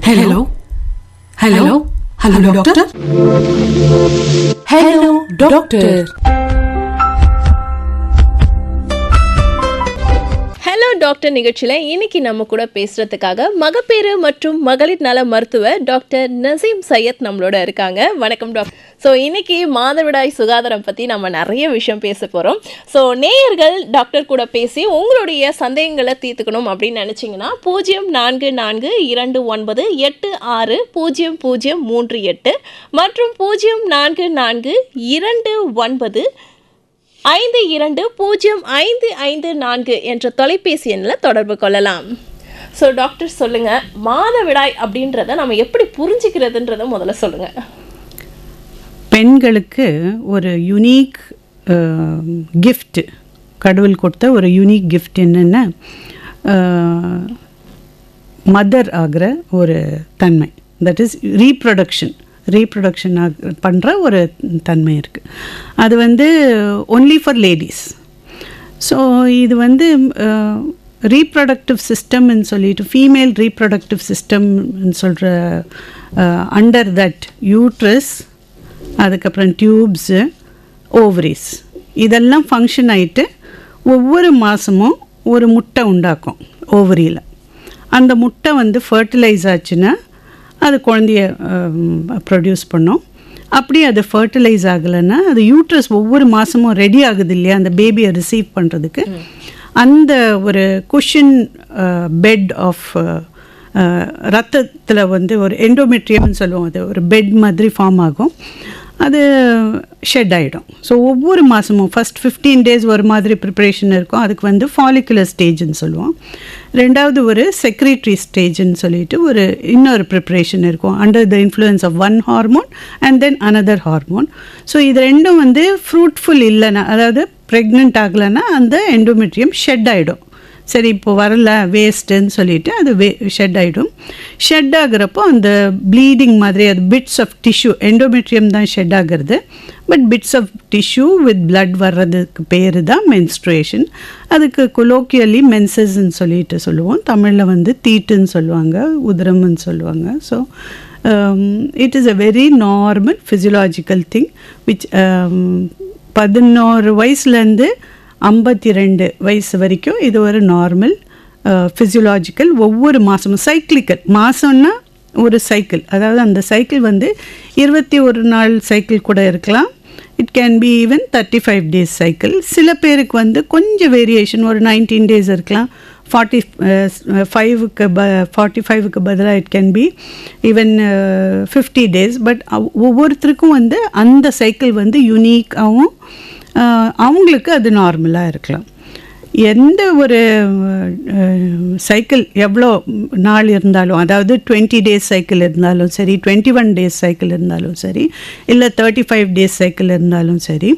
Hello? Hello? Hello, doctor? Hello, doctor. Hello doctor நிகழ்ச்சியில் இன்னைக்கு நம்ம கூட பேசுறதுக்காக மகப்பேறு மற்றும் மகளிர் நல மருத்துவர் டாக்டர் நசீம் சையத் நம்மளோட இருக்காங்க. வணக்கம் டாக்டர். ஸோ இன்னைக்கு மாதவிடாய் சுகாதாரம் பற்றி நம்ம நிறைய விஷயம் பேச போகிறோம். ஸோ நேயர்கள் டாக்டர் கூட பேசி உங்களுடைய சந்தேகங்களை தீர்த்துக்கணும் அப்படின்னு நினச்சிங்கன்னா 0442860038 மற்றும் 0429520554 என்ற தொலைபேசி எண்ணில் தொடர்பு கொள்ளலாம். ஸோ டாக்டர் சொல்லுங்கள், மாதவிடாய் அப்படின்றத நம்ம எப்படி புரிஞ்சுக்கிறதுன்றத முதல்ல சொல்லுங்கள். பெண்களுக்கு ஒரு யுனிக் கிஃப்ட், கடவுள் கொடுத்த ஒரு யுனிக் கிஃப்ட் என்னென்னா மதர் ஆகிற ஒரு தன்மை, தட் இஸ் ரீப்ரொடக்ஷன் பண்ணுற ஒரு தன்மை இருக்குது. அது ஒன்லி ஃபார் லேடிஸ். ஸோ இது ரீப்ரொடக்டிவ் சிஸ்டம்னு சொல்லிட்டு ஃபீமேல் ரீப்ரொடக்டிவ் சிஸ்டம்னு சொல்கிற அண்டர் தட் யூட்ரஸ், அதுக்கப்புறம் டியூப்ஸு, ஓவரிஸ் இதெல்லாம் ஃபங்க்ஷன் ஆகிட்டு ஒவ்வொரு மாதமும் ஒரு முட்டை உண்டாக்கும் ஓவரியில். அந்த முட்டை ஃபர்டிலைஸ் ஆச்சுன்னா அது குழந்தைய ப்ரொடியூஸ் பண்ணும். அப்படி அது ஃபர்டிலைஸ் ஆகலைன்னா அது யூட்ரஸ் ஒவ்வொரு மாதமும் ரெடி ஆகுது இல்லையா அந்த பேபியை ரிசீவ் பண்ணுறதுக்கு. அந்த ஒரு குஷன் பெட் ஆஃப் ரத்தத்தில் ஒரு எண்டோமெட்ரியம்னு சொல்லுவோம், அது ஒரு பெட் மாதிரி ஃபார்ம் ஆகும். அது ஷெட் ஆகிடும். ஸோ ஒவ்வொரு மாதமும் ஃபஸ்ட் 15 days ஒரு மாதிரி ப்ரிப்ரேஷன் இருக்கும். அதுக்கு ஃபாலிகுலர் ஸ்டேஜ்னு சொல்லுவோம். ரெண்டாவது ஒரு செக்ரேட்டரி ஸ்டேஜ்னு சொல்லிட்டு இன்னொரு ப்ரிப்ரேஷன் இருக்கும் under the influence of one hormone and then another hormone. So இது ரெண்டும் ஃப்ரூட்ஃபுல் இல்லைன்னா, அதாவது ப்ரெக்னென்ட் ஆகலைன்னா அந்த எண்டோமெட்ரியம் ஷெட் ஆகிடும். சரி இப்போது வரல வேஸ்ட்டுன்னு சொல்லிவிட்டு அது ஷெட் ஆகிடும். ஷெட் ஆகிறப்போ அந்த ப்ளீடிங் மாதிரி அது பிட்ஸ் ஆஃப் டிஷ்யூ, எண்டோமெட்ரியம் தான் ஷெட் ஆகிறது, but bits of tissue with blood வர்றதுக்கு பேர் தான் மென்ஸ்ட்ரேஷன். அதுக்கு கொலோக்கியலி மென்சஸ்ன்னு சொல்லிட்டு சொல்லுவோம். தமிழில் தீட்டுன்னு சொல்லுவாங்க, உதிரம்னு சொல்லுவாங்க. So it is a very normal physiological thing which 11 வயசுலேருந்து 52 வயசு வரைக்கும் இது ஒரு நார்மல் ஃபிசியலாஜிக்கல். ஒவ்வொரு மாதமும் சைக்கிளிக்கல், மாதம்னா ஒரு சைக்கிள், அதாவது அந்த சைக்கிள் 21 நாள் சைக்கிள் கூட இருக்கலாம். It can be even 35 days cycle. சில பேருக்கு கொஞ்சம் வேரியேஷன், ஒரு 19 days இருக்கலாம். 45க்கு பதிலாக it can be even 50 days. But ஒவ்வொருத்தருக்கும் அந்த சைக்கிள் யூனிக்காகவும் அவங்களுக்கு அது நார்மலாக இருக்கலாம். எந்த ஒரு சைக்கிள் எவ்வளோ நாள் இருந்தாலும், அதாவது 20 days சைக்கிள் இருந்தாலும் சரி, 21 days சைக்கிள் இருந்தாலும் சரி, இல்லை 35 days சைக்கிள் இருந்தாலும் சரி,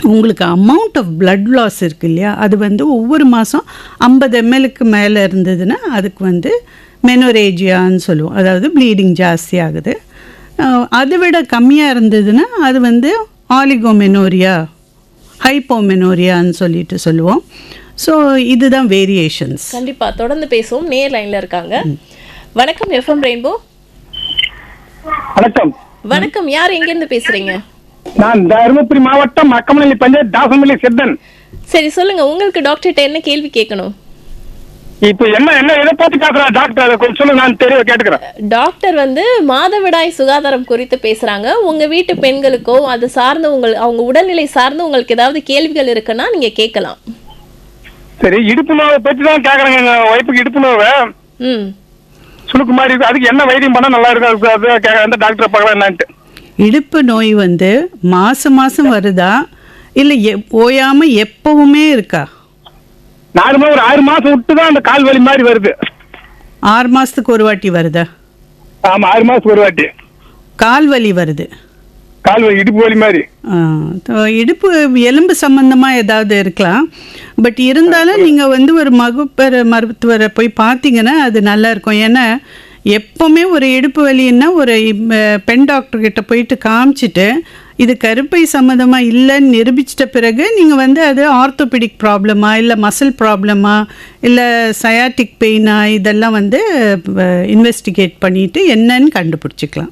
உங்களுக்கு அமௌண்ட் ஆஃப் பிளட் லாஸ் இருக்குது இல்லையா, அது ஒவ்வொரு மாதம் 50 mlக்கு மேலே இருந்ததுன்னா அதுக்கு மெனோரேஜியான்னு சொல்லுவோம். அதாவது ப்ளீடிங் ஜாஸ்தி ஆகுது. அதை விட கம்மியாக இருந்ததுன்னா அது ஆலிகோமெனோரியா, ஹைப்போமெனோரியான்னு சொல்லிட்டு சொல்லுவோம். ஸோ இதுதான் வேரியேஷன்ஸ். கண்டிப்பாக தொடர்ந்து பேசுவோம். நேர் லைனில் இருக்காங்க. வணக்கம் எஃப்எம் ரெயின்போ. வணக்கம். வணக்கம், யார் எங்கேருந்து பேசுகிறீங்க? நான் தருமபுரி மாவட்டம் அக்கமநல்லி பஞ்சாயத்து தாசமல்லி சித்தன். சரி சொல்லுங்கள், உங்களுக்கு டாக்டர்கிட்ட என்ன கேள்வி கேட்கணும்? இப்போ என்ன எதை பார்த்து கேட்குறா டாக்டர், அதை கொஞ்சம் சொல்லுங்க, நான் தெரிய கேட்டுக்கிறேன். டாக்டர் மாதவிடாய் சுகாதாரம் குறித்து பேசுறாங்க. உங்க வீட்டு பெண்களுக்கோ அது சார்ந்த அவங்க உடல்நிலை சார்ந்து உங்களுக்கு ஏதாவது கேள்விகள் இருக்குன்னா நீங்க கேட்கலாம். சரி, இடுப்பு நோவை பற்றி தான் கேட்குறாங்க. எங்க ஒய்ஃபுக்கு இடுப்பு நோவை சுளுக்கு மாதிரி இருக்கு, அதுக்கு என்ன வைத்தியம் பண்ணா நல்லா இருக்கும், அந்த டாக்டரை பார்க்கலாம் என்னான்ட்டு. இடுப்பு நோய் மாதம் வருதா இல்லை ஓயாம எப்பவுமே இருக்கா? நார்மலா ஒரு 6 மாசம் விட்டு தான் அந்த கால் வலி மாதிரி வருது. 6 மாதத்துக்கு ஒரு வாட்டி வருதா? ஆமா, 6 மாசத்துக்கு ஒரு வாட்டி கால் வலி வருது. கால் வலி, இடுப்பு வலி மாதிரி. இடுப்பு எலும்பு சம்பந்தமாக ஏதாவது இருக்கலாம். பட் இருந்தாலும் நீங்கள் ஒரு மருத்துவரை போய் பார்த்தீங்கன்னா அது நல்லா இருக்கும். ஏன்னா எப்போவுமே ஒரு இடுப்பு வலின்னா ஒரு பெண் டாக்டர்கிட்ட போயிட்டு காமிச்சிட்டு இது கருப்பை சம்மந்தமாக இல்லைன்னு நிரூபிச்சிட்ட பிறகு நீங்கள் வந்து அது ஆர்த்தோபெடிக் ப்ராப்ளமா இல்லை மசில் ப்ராப்ளமா இல்லை சயாட்டிக் பெயினா இதெல்லாம் வந்து இன்வெஸ்டிகேட் பண்ணிவிட்டு என்னன்னு கண்டுபிடிச்சிக்கலாம்.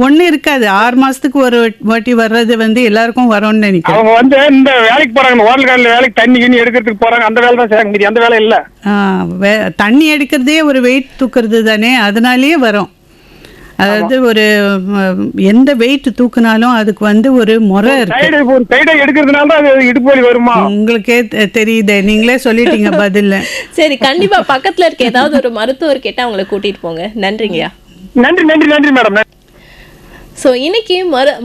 ஒன்றும் இருக்காது, 6 மாதத்துக்கு ஒரு வாட்டி வர்றது வந்து எல்லாருக்கும் வரும்னு நினைக்கிறேன். அவங்க வந்து இந்த வேலைக்கு போறாங்க, ஹோட்டல் காலில் வேலைக்கு தண்ணி கிண்ணி எடுக்கிறதுக்கு போறாங்க, அந்த வேலை தான் செய்ய முடியும், அந்த வேலை இல்லை. தண்ணி எடுக்கிறதே ஒரு வெயிட் தூக்குறது தானே, அதனாலேயே வரும். அதாவது ஒரு எந்த வெயிட் தூக்குனாலும் அதுக்கு வந்து ஒரு முறை இருக்கு. எடுக்கிறதுனால தான் அது இடுப்பு வலி வருமா? உங்களுக்கே தெரியுதே, நீங்களே சொல்லிட்டீங்க பதில்ல. சரி, கண்டிப்பா பக்கத்துல இருக்க ஏதாவது ஒரு மருத்துவர் கேட்டா அவங்களை கூட்டிட்டு போங்க. நன்றிங்கய்யா. நன்றி நன்றி நன்றி மேடம். ஸோ இன்னைக்கு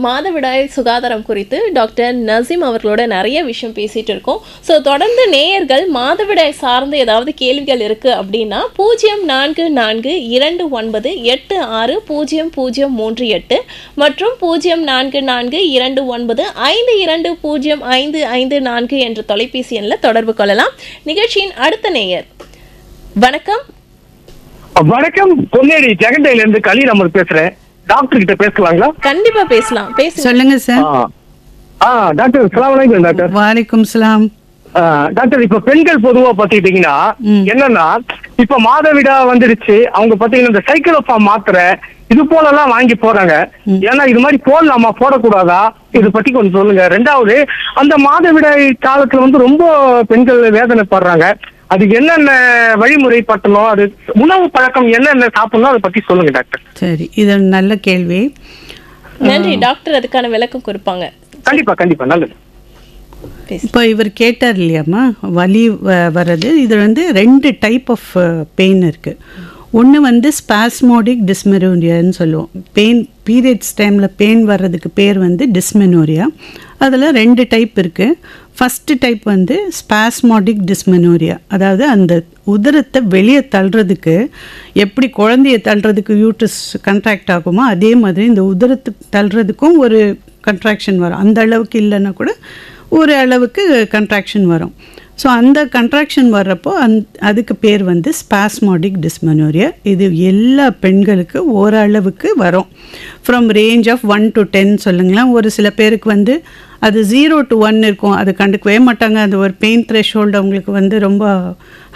மாதவிடாய் சுகாதாரம் குறித்து டாக்டர் நசீம் அவர்களோட நிறைய விஷயம் பேசிட்டு இருக்கோம். ஸோ தொடர்ந்து நேயர்கள் மாதவிடாய் சார்ந்து ஏதாவது கேள்விகள் இருக்கு அப்படின்னா 0442986038 மற்றும் 044299520554 என்ற தொலைபேசி எண்ணில் தொடர்பு கொள்ளலாம். நிகழ்ச்சியின் அடுத்த நேயர். வணக்கம். வணக்கம், பொன்னேரி ஜெகண்டையில இருந்து கலீல் அமர் பேசுறேன். டாக்டர் கிட்ட பேசலாங்களா? கண்டிப்பா பேசலாம். சொல்லுங்க சார். டாக்டர் அஸ்ஸலாமு அலைக்கும். டாக்டர் வலைக்கும் சலாம். டாக்டர், இப்ப பெண்கள் பொதுவா பாத்துக்கிட்டீங்கன்னா என்னன்னா, இப்ப மாதவிடா வந்துருச்சு, அவங்க பாத்தீங்கன்னா இந்த சைக்கிளோஃபார்ம் மாத்திரை இது போல எல்லாம் வாங்கி போறாங்க. ஏன்னா இது மாதிரி போடலாமா போடக்கூடாதா, இதை பத்தி கொஞ்சம் சொல்லுங்க. 2வது, அந்த மாதவிடாய் காலத்துல வந்து ரொம்ப பெண்கள் வேதனைப்படுறாங்க, அதுக்கு என்னென்ன வழிமுறை பட்டணும், அது உணவு பழக்கம் என்னென்ன சாப்பிடணும், அதை பத்தி சொல்லுங்க டாக்டர். சரி, இது நல்ல கேள்வி. நன்றி டாக்டர், அதுக்கான விளக்கம் கொடுப்பாங்க. கண்டிப்பா கண்டிப்பா, நல்லது. இப்போ இவர் கேட்டார் இல்லையாம்மா, வலி வர்றது. இது வந்து 2 டைப் ஆஃப் பெயின் இருக்குது. ஒன்று வந்து ஸ்பாஸ்மோடிக் டிஸ்மெனோரியான்னு சொல்லுவோம். பீரியட்ஸ் டைமில் பெயின் வர்றதுக்கு பேர் வந்து டிஸ்மெனோரியா. அதில் 2 டைப் இருக்குது. ஃபஸ்ட்டு டைப் வந்து ஸ்பாஸ்மோடிக் டிஸ்மெனோரியா, அதாவது அந்த உதரத்தை வெளியே தள்ளுறதுக்கு எப்படி குழந்தைய தள்ளுறதுக்கு யூட்ரஸ் கண்ட்ராக்ட் ஆகுமோ அதே மாதிரி இந்த உதரத்துக்கு தள்ளுறதுக்கும் ஒரு கண்ட்ராக்ஷன் வரும். அந்த அளவுக்கு இல்லைன்னா கூட ஒரு அளவுக்கு கண்ட்ராக்ஷன் வரும். ஸோ அந்த கண்ட்ராக்ஷன் வர்றப்போ அதுக்கு பேர் வந்து ஸ்பாஸ்மோடிக் டிஸ்மெனோரியா. இது எல்லா பெண்களுக்கு ஓரளவுக்கு வரும். ஃப்ரம் ரேஞ்ச் ஆஃப் 1 to 10 சொல்லுங்களேன். ஒரு சில பேருக்கு வந்து அது 0 to 1 இருக்கும், அது கண்டுக்கவே மாட்டாங்க. அது ஒரு பெயின் த்ரெஷ்ஹோல்டு அவங்களுக்கு வந்து ரொம்ப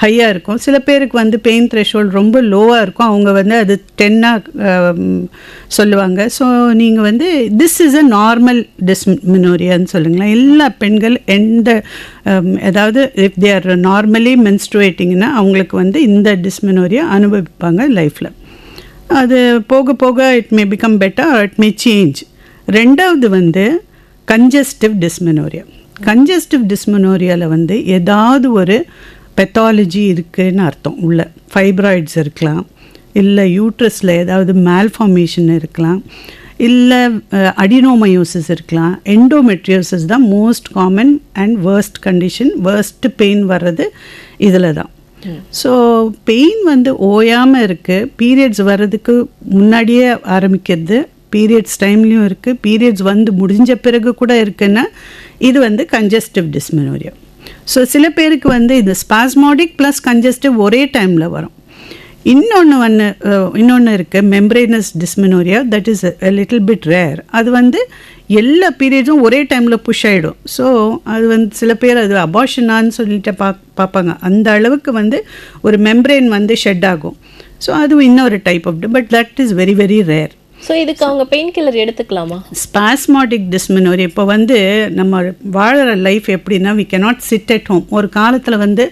ஹையாக இருக்கும். சில பேருக்கு வந்து பெயின் த்ரெஷ்ஹோல்டு ரொம்ப லோவாக இருக்கும், அவங்க வந்து அது 10ஆக சொல்லுவாங்க. ஸோ நீங்கள் வந்து திஸ் இஸ் அ நார்மல் டிஸ்மெனோரியான்னு சொல்லுங்களேன். எல்லா பெண்கள் எந்த அதாவது இஃப் தே ஆர் நார்மலி மென்ஸ்ட்ருவேட்டிங்னா அவங்களுக்கு வந்து இந்த டிஸ்மெனோரியா அனுபவிப்பாங்க லைஃப்பில். அது போக போக it may become better, it may change. 2வது வந்து கன்ஜஸ்டிவ் டிஸ்மெனோரியா. கன்ஜஸ்டிவ் டிஸ்மெனோரியாவில் வந்து ஏதாவது ஒரு பெத்தாலஜி இருக்குதுன்னு அர்த்தம். உள்ள ஃபைப்ராய்ட்ஸ் இருக்கலாம், இல்லை யூட்ரஸில் ஏதாவது மேல்ஃபார்மேஷன் இருக்கலாம், இல்லை அடினோமயோசிஸ் இருக்கலாம். எண்டோமெட்ரியோசிஸ் தான் most common and worst condition. Worst pain வர்றது இதில் தான். ஸோ பெயின் வந்து ஓயாமல் இருக்குது. பீரியட்ஸ் வர்றதுக்கு முன்னாடியே ஆரம்பிக்கிறது, பீரியட்ஸ் டைம்லேயும் இருக்குது, பீரியட்ஸ் வந்து முடிஞ்ச பிறகு கூட இருக்குன்னா இது வந்து கன்ஜஸ்டிவ் டிஸ்மெனோரியா. ஸோ சில பேருக்கு வந்து இந்த ஸ்பாஸ்மோடிக் ப்ளஸ் கன்ஜஸ்டிவ் ஒரே டைமில் வரும். இன்னொன்று இருக்குது membranous dysmenorrhoea, that is a little bit rare. அது வந்து எல்லா பீரியட்ஸும் ஒரே டைமில் புஷ் ஆகிடும். ஸோ அது வந்து சில பேர் அது அபார்ஷனான்னு சொல்லிட்டு பார்ப்பாங்க. அந்த அளவுக்கு வந்து ஒரு மெம்பரேன் வந்து ஷெட் ஆகும். ஸோ அது இன்னொரு type of but that is very very rare. So இதுக்கு அவங்க பெயின் கில்லர் எடுத்துக்கலாமா? ஸ்பாஸ்மோடிக் டிஸ்மெனோரியா இப்போ வந்து நம்ம வாழற லைஃப் எப்படின்னா, we cannot sit at home. ஒரு காலத்தில் வந்து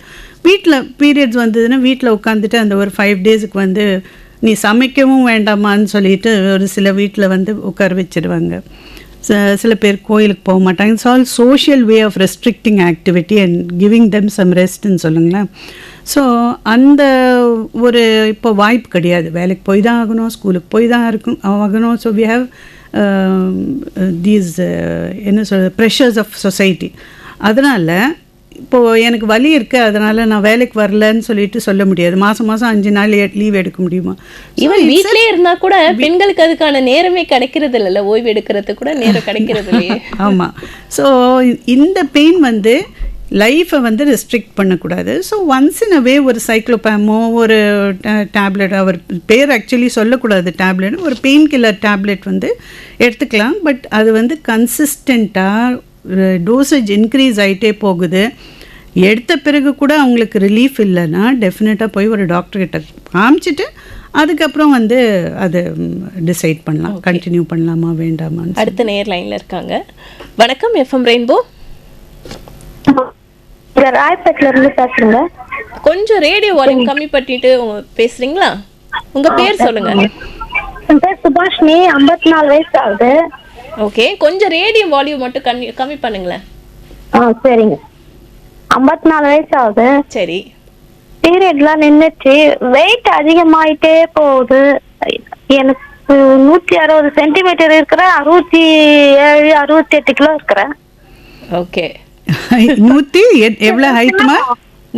வீட்டில் பீரியட்ஸ் வந்ததுன்னா வீட்டில் உட்காந்துட்டு அந்த ஒரு 5 டேஸுக்கு வந்து நீ சமைக்கவும் வேண்டாமான்னு சொல்லிட்டு ஒரு சில வீட்டில் வந்து உட்கார வச்சிடுவாங்க. சில பேர் கோயிலுக்கு போக மாட்டாங்க. It's all social way of restricting activity and giving them some ரெஸ்ட்ன்னு சொல்லுங்களேன். ஸோ அந்த ஒரு இப்போ வாய்ப்பு கிடையாது. வேலைக்கு போய் தான் ஆகணும், ஸ்கூலுக்கு போய் தான் ஆகணும். ஸோ வி ஹாவ் தீஸ் என்ன சொல்கிறது ப்ரெஷர்ஸ் ஆஃப் சொசைட்டி. அதனால் இப்போது எனக்கு வலி இருக்குது, அதனால் நான் வேலைக்கு வரலன்னு சொல்லிட்டு சொல்ல முடியாது. மாதம் 5 நாள் லீவ் எடுக்க முடியுமா? ஈவன் வீட்டிலே இருந்தால் கூட பெண்களுக்கு அதுக்கான நேரமே கிடைக்கிறது இல்லைல்ல, ஓய்வு எடுக்கிறதுக்கு கூட நேரம் கிடைக்கிறது இல்லையே. ஆமாம். ஸோ இந்த பெயின் வந்து லைஃப்பை வந்து ரெஸ்ட்ரிக்ட் பண்ணக்கூடாது. ஸோ ஒன்ஸ் இன் அவே ஒரு சைக்ளோபேமோ ஒரு டேப்லெட், அவர் பேர் ஆக்சுவலி சொல்லக்கூடாது டேப்லெட், ஒரு பெயின் கில்லர் டேப்லெட் வந்து எடுத்துக்கலாம். பட் அது வந்து கன்சிஸ்டண்ட்டாக டோசேஜ் இன்க்ரீஸ் ஆகிட்டே போகுது, எடுத்த பிறகு கூட அவங்களுக்கு ரிலீஃப் இல்லைன்னா டெஃபினட்டாக போய் ஒரு டாக்டர்கிட்ட காமிச்சிட்டு அதுக்கப்புறம் வந்து அதை டிசைட் பண்ணலாம், கண்டினியூ பண்ணலாமா வேண்டாமான்னு. அடுத்த நேர் லைனில் இருக்காங்க. வணக்கம், எஃப்எம் ரெயின்போ. ராயப்பேட்டில இருந்து பேசுறேங்க. கொஞ்சம் ரேடியோ வால்யூம் கம்மி பண்ணிட்டு பேசுறீங்களா? உங்க பேர் சொல்லுங்க. என் பேர் சுபாஷினி, 54 வயசு ஆகுது. ஓகே, கொஞ்சம் ரேடியோ வால்யூம் மட்டும் கம்மி பண்ணுங்களேன். சரிங்க. 54 வயசு ஆகுது. சரி. பீரியட்லாம் நின்னுச்சு, வெயிட் அதிகமாயிட்டே போகுது. எனக்கு 160 சென்டிமீட்டர் இருக்கிறேன், 67 68 கிலோ இருக்கிறேன். ஓகே. 100 எவ்வளோ ஹைட்மா?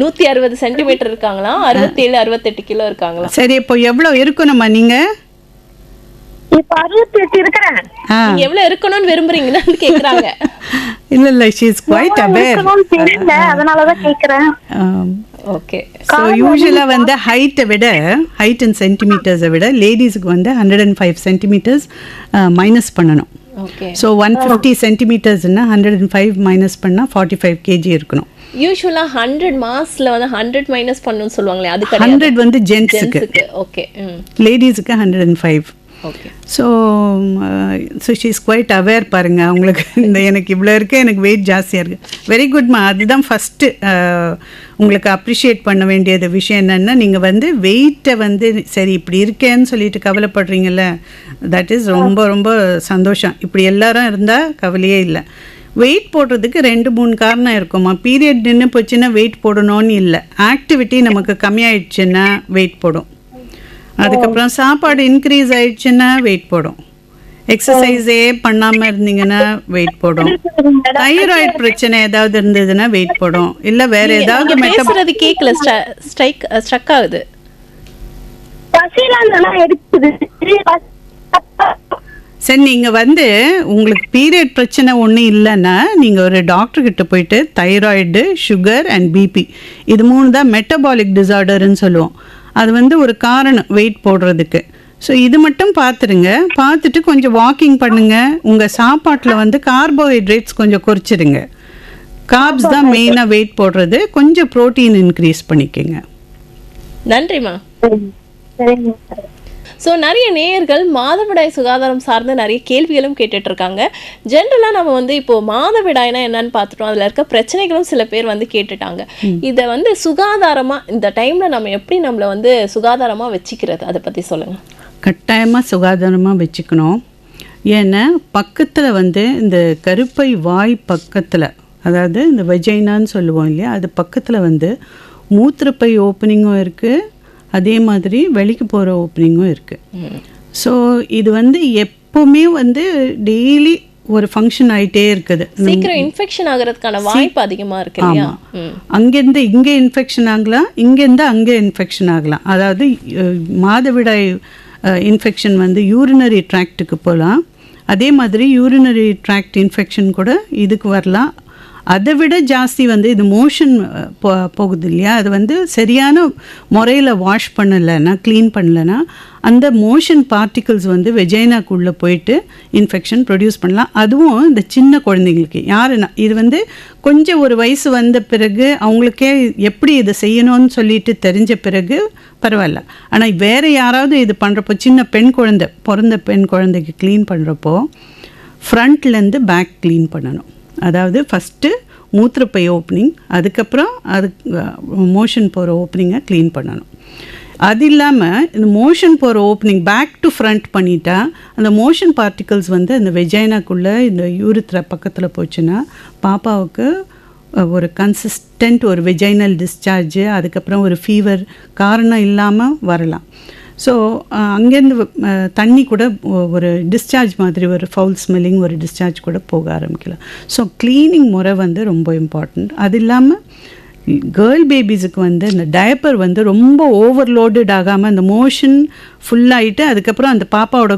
160 சென்டிமீட்டர் இருக்காங்களா? 67 68 கிலோ இருக்காங்களா? சரி, இப்போ எவ்வளோ இருக்கணுமா நீங்க? இப்ப 68 இருக்கிறேன். நீங்க எவ்வளவு இருக்கணும்னு விரும்புறீங்கன்னு கேக்குறாங்க. இல்ல she is quite aware. தெரியல, அதனாலதான் கேக்குறேன். ஓகே. ஸோ யூஸ்வலாக வந்து ஹைட்டை விட, ஹைட் அண்ட் சென்டிமீட்டர்ஸை விட லேடிஸுக்கு வந்து 105 சென்டிமீட்டர்ஸ் மைனஸ் பண்ணணும். ஓகே. ஸோ 150 சென்டிமீட்டர்ஸ்னா 105 மைனஸ் பண்ணால் 45 கேஜி இருக்கணும். யூசுவலா 100 மாஸ்ல வந்து 100 மைனஸ் பண்ணணும்னு சொல்லுவாங்களே, அது கிடையாது. 100 வந்து ஜென்ஸுக்கு, ஓகே. லேடிஸுக்கு 105. Okay. So she is quite aware. பாருங்கள், அவங்களுக்கு இந்த எனக்கு இவ்வளோ இருக்குது, எனக்கு வெயிட் ஜாஸ்தியாக இருக்குது. வெரி குட்மா. அதுதான் ஃபஸ்ட்டு உங்களுக்கு அப்ரிஷியேட் பண்ண வேண்டியது விஷயம் என்னென்னா, நீங்கள் வந்து வெயிட்டை வந்து சரி இப்படி இருக்கேன்னு சொல்லிட்டு கவலைப்படுறீங்கல்ல, தட் இஸ் ரொம்ப ரொம்ப சந்தோஷம். இப்படி எல்லாரும் இருந்தால் கவலையே இல்லை. வெயிட் போடுறதுக்கு 2-3 காரணம் இருக்குமா. பீரியட் நின்று போச்சுன்னா வெயிட் போடணும்னு இல்லை, ஆக்டிவிட்டி நமக்கு கம்மியாயிடுச்சுன்னா வெயிட் போடும். அதுக்கப்புறம் சாப்பாடு இன்க்ரீஸ் ஆயிடுச்சுன்னா வெயிட் போடும். எக்ஸசைஸே பண்ணாமல் இருந்தீங்கன்னா வெயிட் போடும். தைராய்டு பிரச்சனை ஏதாவது இருந்ததுன்னா வெயிட் போடும். இல்லை வேற ஏதாவது பேசுறது கேட்கல, ஸ்ட்ரக் ஆகுது. சரி, நீங்கள் வந்து உங்களுக்கு பீரியட் பிரச்சனை ஒன்றும் இல்லைன்னா நீங்கள் ஒரு டாக்டர்கிட்ட போயிட்டு தைராய்டு, சுகர் அண்ட் பிபி, இது 3 தான் மெட்டபாலிக் டிசார்டர்னு சொல்லுவோம். அது வந்து ஒரு காரணம் வெயிட் போடுறதுக்கு. ஸோ இது மட்டும் பார்த்துருங்க. பார்த்துட்டு கொஞ்சம் வாக்கிங் பண்ணுங்கள். உங்கள் சாப்பாட்டில் வந்து கார்போஹைட்ரேட்ஸ் கொஞ்சம் குறைச்சிடுங்க. கார்ப்ஸ் தான் மெயினாக வெயிட் போடுறது. கொஞ்சம் ப்ரோட்டீன் இன்க்ரீஸ் பண்ணிக்கோங்க. நன்றிம்மா. ஸோ நிறைய நேயர்கள் மாதவிடாய் சுகாதாரம் சார்ந்து நிறைய கேள்விகளும் கேட்டுட்டு இருக்காங்க. ஜென்ரலாக நம்ம வந்து இப்போது மாதவிடாய்னா என்னன்னு பார்த்துட்டோம், அதில் இருக்க பிரச்சனைகளும் சில பேர் வந்து கேட்டுட்டாங்க. இதை வந்து சுகாதாரமாக இந்த டைமில் நம்ம எப்படி நம்மளை வந்து சுகாதாரமாக வச்சுக்கிறது, அதை பற்றி சொல்லுங்கள். கட்டாயமாக சுகாதாரமாக வச்சுக்கணும். ஏன்னா பக்கத்தில் வந்து இந்த கருப்பை வாய் பக்கத்தில், அதாவது இந்த வெஜைனான்னு சொல்லுவோம் இல்லையா, அது பக்கத்தில் வந்து மூத்திரப்பை ஓப்பனிங்கும் இருக்குது, அதே மாதிரி வெளிக்கு போகிற ஓப்பனிங்கும் இருக்குது. ஸோ இது வந்து எப்போவுமே வந்து டெய்லி ஒரு ஃபங்க்ஷன் ஆகிட்டே இருக்குது. சீக்கிரம் இன்ஃபெக்ஷன் ஆகிறதுக்கான வாய்ப்பு அதிகமாக இருக்கு இல்லையா? அங்கேருந்து இங்கே இன்ஃபெக்ஷன் ஆகலாம், இங்கேருந்து அங்கே இன்ஃபெக்ஷன் ஆகலாம். அதாவது மாதவிடாய் இன்ஃபெக்ஷன் வந்து யூரினரி ட்ராக்டுக்கு போகலாம். அதே மாதிரி யூரினரி ட்ராக்ட் இன்ஃபெக்ஷன் கூட இதுக்கு வரலாம். அதை விட ஜாஸ்தி வந்து இது மோஷன் போகுது இல்லையா, அது வந்து சரியான முறையில் வாஷ் பண்ணலைன்னா, க்ளீன் பண்ணலைன்னா அந்த மோஷன் பார்ட்டிகிள்ஸ் வந்து வெஜைனாக்குள்ளே போயிட்டு இன்ஃபெக்ஷன் ப்ரொடியூஸ் பண்ணலாம். அதுவும் இந்த சின்ன குழந்தைங்களுக்கு, யாருன்னா இது வந்து கொஞ்சம் ஒரு வயசு வந்த பிறகு அவங்களுக்கே எப்படி இதை செய்யணும்னு சொல்லிட்டு தெரிஞ்ச பிறகு பரவாயில்ல. ஆனால் வேறு யாராவது இது பண்ணுறப்போ, சின்ன பெண் குழந்தை, பிறந்த பெண் குழந்தைக்கு க்ளீன் பண்ணுறப்போ ஃப்ரண்ட்லேருந்து பேக் க்ளீன் பண்ணணும். அதாவது ஃபஸ்ட்டு மூத்திரப்பை ஓப்பனிங், அதுக்கப்புறம் அது மோஷன் போகிற ஓப்பனிங்கை க்ளீன் பண்ணணும். அது இல்லாமல் இந்த மோஷன் போகிற ஓப்பனிங் பேக் டு ஃப்ரண்ட் பண்ணிட்டா அந்த மோஷன் பார்ட்டிகல்ஸ் வந்து அந்த வெஜைனாக்குள்ளே இந்த யூரித்ரா பக்கத்தில் போச்சுன்னா பாப்பாவுக்கு ஒரு கன்சிஸ்டன்ட் ஒரு வெஜைனல் டிஸ்சார்ஜு, அதுக்கப்புறம் ஒரு ஃபீவர் காரணம் இல்லாமல் வரலாம். ஸோ அங்கேருந்து தண்ணி கூட ஒரு டிஸ்சார்ஜ் மாதிரி, ஒரு ஃபவுல் ஸ்மெல்லிங் ஒரு டிஸ்சார்ஜ் கூட போக ஆரம்பிக்கலாம். ஸோ க்ளீனிங் முறை வந்து ரொம்ப இம்பார்ட்டண்ட். அது இல்லாமல் கேர்ள் பேபிஸுக்கு வந்து இந்த டயப்பர் வந்து ரொம்ப ஓவர்லோடட் ஆகாமல் அந்த மோஷன் ஃபுல்லாகிட்டு அதுக்கப்புறம் அந்த பாப்பாவோட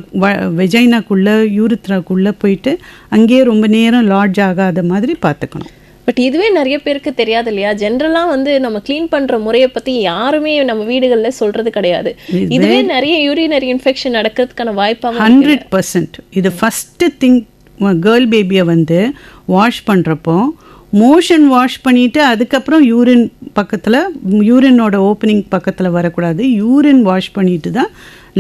வெஜைனாக்குள்ளே யூரித்ராக்குள்ளே போயிட்டு அங்கேயே ரொம்ப நேரம் லாட்ஜ் ஆகாத மாதிரி பார்த்துக்கணும். பட் இதுவே நிறைய பேருக்கு தெரியாது இல்லையா? ஜென்ரலாக வந்து நம்ம க்ளீன் பண்ணுற முறையை பற்றி யாருமே நம்ம வீடுகளில் சொல்கிறது கிடையாது. இதுவே நிறைய யூரினரி இன்ஃபெக்ஷன் நடக்கிறதுக்கான வாய்ப்பாக 100%. இது ஃபஸ்ட்டு திங், கேர்ள் பேபியை வந்து வாஷ் பண்ணுறப்போ மோஷன் வாஷ் பண்ணிவிட்டு அதுக்கப்புறம் யூரின் பக்கத்தில், யூரினோட ஓப்பனிங் பக்கத்தில் வரக்கூடாது. யூரின் வாஷ் பண்ணிட்டு தான்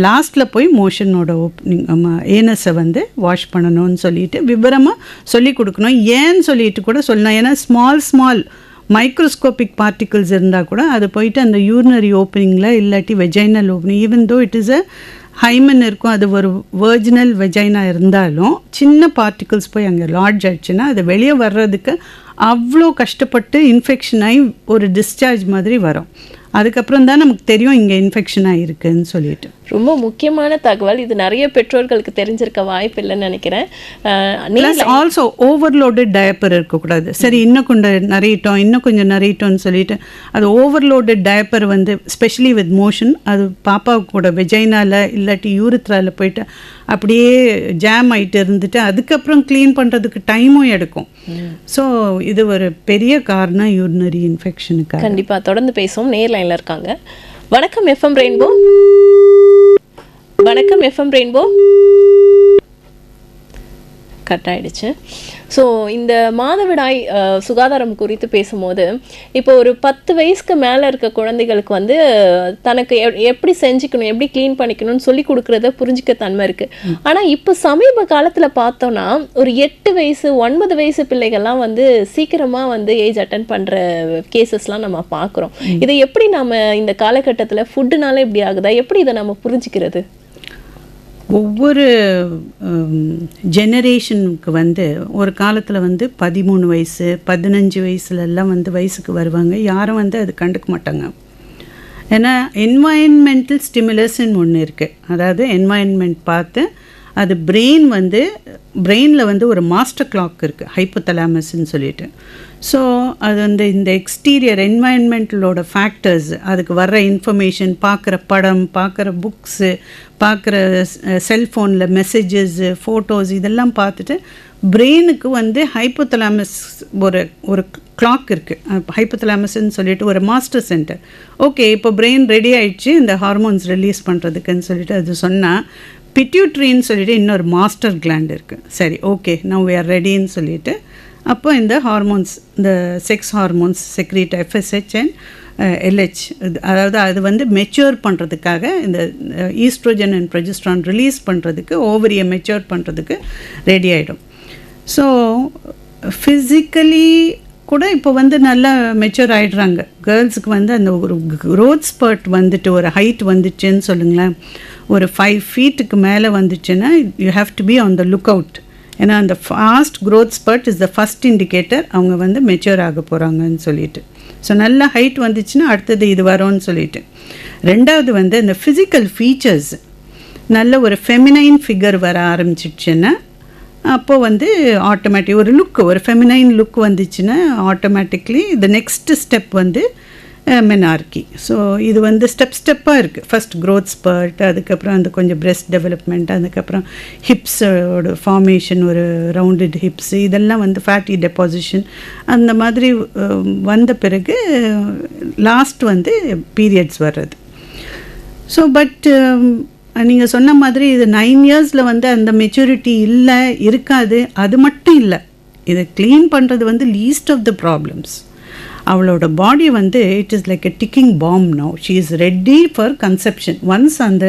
லாஸ்ட்டில் போய் மோஷனோட ஓப்பனிங் ஏனஸை வந்து வாஷ் பண்ணணும்னு சொல்லிட்டு விவரமாக சொல்லி கொடுக்கணும். ஏன்னு சொல்லிட்டு கூட சொல்லணும். ஏன்னா ஸ்மால் மைக்ரோஸ்கோபிக் பார்ட்டிகிள்ஸ் இருந்தால் கூட அது போயிட்டு அந்த யூரினரி ஓப்பனிங்கில் இல்லாட்டி vaginal opening, even though it is a hymen இருக்கும், அது ஒரு வெர்ஜினல் வெஜைனா இருந்தாலும் சின்ன பார்ட்டிகிள்ஸ் போய் அங்கே லாட்ஜ் ஆயிடுச்சுன்னா அது வெளியே வர்றதுக்கு அவ்வளோ கஷ்டப்பட்டு இன்ஃபெக்ஷன் ஆகி ஒரு டிஸ்சார்ஜ் மாதிரி வரும். அதுக்கப்புறம் தான் நமக்கு தெரியும் இங்கே இன்ஃபெக்ஷன் ஆகிருக்குன்னு சொல்லிட்டு. ரொம்ப முக்கியமான தகவல் இது. நிறைய பெற்றோர்களுக்கு தெரிஞ்சிருக்க வாய்ப்பு இல்லைன்னு நினைக்கிறேன். ப்ளஸ் ஆல்சோ ஓவர்லோடட் டயப்பர் இருக்கக்கூடாது. சரி இன்னும் கொஞ்சம் நிறையிட்டோம்னு சொல்லிட்டு அது ஓவர்லோடட் டயப்பர் வந்து ஸ்பெஷலி வித் மோஷன் அது பாப்பாவுக்கு கூட வெஜைனால இல்லாட்டி யூரித்ரால போயிட்டு அப்படியே ஜாம் ஆகிட்டு இருந்துட்டு அதுக்கப்புறம் க்ளீன் பண்ணுறதுக்கு டைமும் எடுக்கும். ஸோ இது ஒரு பெரிய காரணம் யூரினரி இன்ஃபெக்ஷனுக்கு. கண்டிப்பாக தொடர்ந்து பேசுவோம். நேர்லைனில் இருக்காங்க. வணக்கம் எஃப்எம் ரெயின்போ. வணக்கம் எஃப்எம் ரெயின்போ. கட் ஆயிடுச்சு. ஸோ இந்த மாதவிடாய் சுகாதாரம் குறித்து பேசும்போது இப்போ ஒரு 10 வயசுக்கு மேலே இருக்க குழந்தைகளுக்கு வந்து தனக்கு எப்படி செஞ்சுக்கணும், எப்படி க்ளீன் பண்ணிக்கணும்னு சொல்லி கொடுக்குறத புரிஞ்சிக்க தன்மை இருக்குது. ஆனால் இப்போ சமீப காலத்தில் பார்த்தோன்னா ஒரு 8 வயசு 9 வயசு பிள்ளைகள்லாம் வந்து சீக்கிரமாக வந்து ஏஜ் அட்டன் பண்ணுற கேசஸ்லாம் நம்ம பார்க்குறோம். இதை எப்படி நம்ம இந்த காலகட்டத்தில் ஃபுட்டுனால இப்படி ஆகுதா, எப்படி இதை நம்ம புரிஞ்சுக்கிறது? ஒவ்வொரு ஜெனரேஷனுக்கு வந்து ஒரு காலத்தில் வந்து 13 வயசு 15 வயசுலெல்லாம் வந்து வயசுக்கு வருவாங்க. யாரும் வந்து அது கண்டுக்க மாட்டாங்க. ஏன்னா என்வாயன்மெண்டல் ஸ்டிமுலஸ்ன்னு ஒன்று இருக்குது. அதாவது என்வாயன்மெண்ட் பார்த்து அது பிரெயினில் வந்து ஒரு மாஸ்டர் கிளாக் இருக்குது, ஹைப்போதலாமஸ்ன்னு சொல்லிட்டு. ஸோ அது வந்து இந்த எக்ஸ்டீரியர் என்வாயன்மெண்டலோட ஃபேக்டர்ஸ், அதுக்கு வர்ற இன்ஃபர்மேஷன், பார்க்குற படம், பார்க்குற புக்ஸு, பார்க்குற செல்ஃபோனில் மெசேஜஸ்ஸு, ஃபோட்டோஸ் இதெல்லாம் பார்த்துட்டு பிரெயினுக்கு வந்து ஹைப்போதலாமஸ் ஒரு கிளாக் இருக்குது. ஹைப்போதலாமஸ்ன்னு சொல்லிட்டு ஒரு மாஸ்டர் சென்டர். ஓகே இப்போ பிரெயின் ரெடி ஆகிடுச்சு இந்த ஹார்மோன்ஸ் ரிலீஸ் பண்ணுறதுக்குன்னு சொல்லிட்டு அது சொன்னால், பிட்யூட்ரின்னு சொல்லிட்டு இன்னொரு மாஸ்டர் கிளாண்ட் இருக்குது. சரி ஓகே நவ் வி ஆர் ரெடின்னு சொல்லிட்டு அப்போ இந்த ஹார்மோன்ஸ், இந்த sex hormones secrete FSH and LH, அதாவது அது வந்து மெச்சூர் பண்ணுறதுக்காக இந்த ஈஸ்ட்ரோஜன் அண்ட் ப்ரொஜெஸ்ட்ரான் ரிலீஸ் பண்ணுறதுக்கு, ஓவரியை மெச்சூர் பண்ணுறதுக்கு ரெடி ஆகிடும். ஸோ ஃபிசிக்கலி கூட இப்போ வந்து நல்லா மெச்சூர் ஆகிடுறாங்க. கேர்ள்ஸுக்கு வந்து அந்த ஒரு க்ரோத் ஸ்பர்ட் வந்துட்டு ஒரு ஹைட் வந்துச்சுன்னு சொல்லுங்களேன், ஒரு 5 ஃபீட்டுக்கு மேலே வந்துச்சுன்னா you have to be on the look out. ஏன்னா அந்த fast growth spurt is the first indicator அவங்க வந்து மெச்சூர் ஆக போகிறாங்கன்னு சொல்லிட்டு. ஸோ நல்ல ஹைட் வந்துச்சுன்னா அடுத்தது இது வரும்னு சொல்லிட்டு. ரெண்டாவது வந்து இந்த ஃபிசிக்கல் ஃபீச்சர்ஸ் நல்ல ஒரு ஃபெமினைன் ஃபிகர் வர ஆரம்பிச்சிடுச்சுன்னா அப்போது வந்து ஆட்டோமேட்டிக் ஒரு ஃபெமினைன் லுக் வந்துச்சுன்னா ஆட்டோமேட்டிக்லி த நெக்ஸ்ட் ஸ்டெப் வந்து மெனார்கி. ஸோ இது வந்து ஸ்டெப்பாக இருக்குது. ஃபஸ்ட் க்ரோத் ஸ்பர்ட், அதுக்கப்புறம் அந்த கொஞ்சம் பிரெஸ்ட் டெவலப்மெண்ட், அதுக்கப்புறம் ஹிப்ஸோட ஃபார்மேஷன், ஒரு ரவுண்டட் ஹிப்ஸு, இதெல்லாம் வந்து ஃபேட்டி டெபாசிஷன் அந்த மாதிரி வந்த பிறகு லாஸ்ட் வந்து பீரியட்ஸ் வர்றது. ஸோ பட் நீங்கள் சொன்ன மாதிரி இது 9 இயர்ஸில் வந்து அந்த மெச்சூரிட்டி இருக்காது. அது மட்டும் இல்லை, இதை க்ளீன் பண்ணுறது வந்து லீஸ்ட் ஆஃப் த ப்ராப்ளம்ஸ். அவளோட பாடி வந்து it is like a ticking bomb. Now she is ready for conception. Once அந்த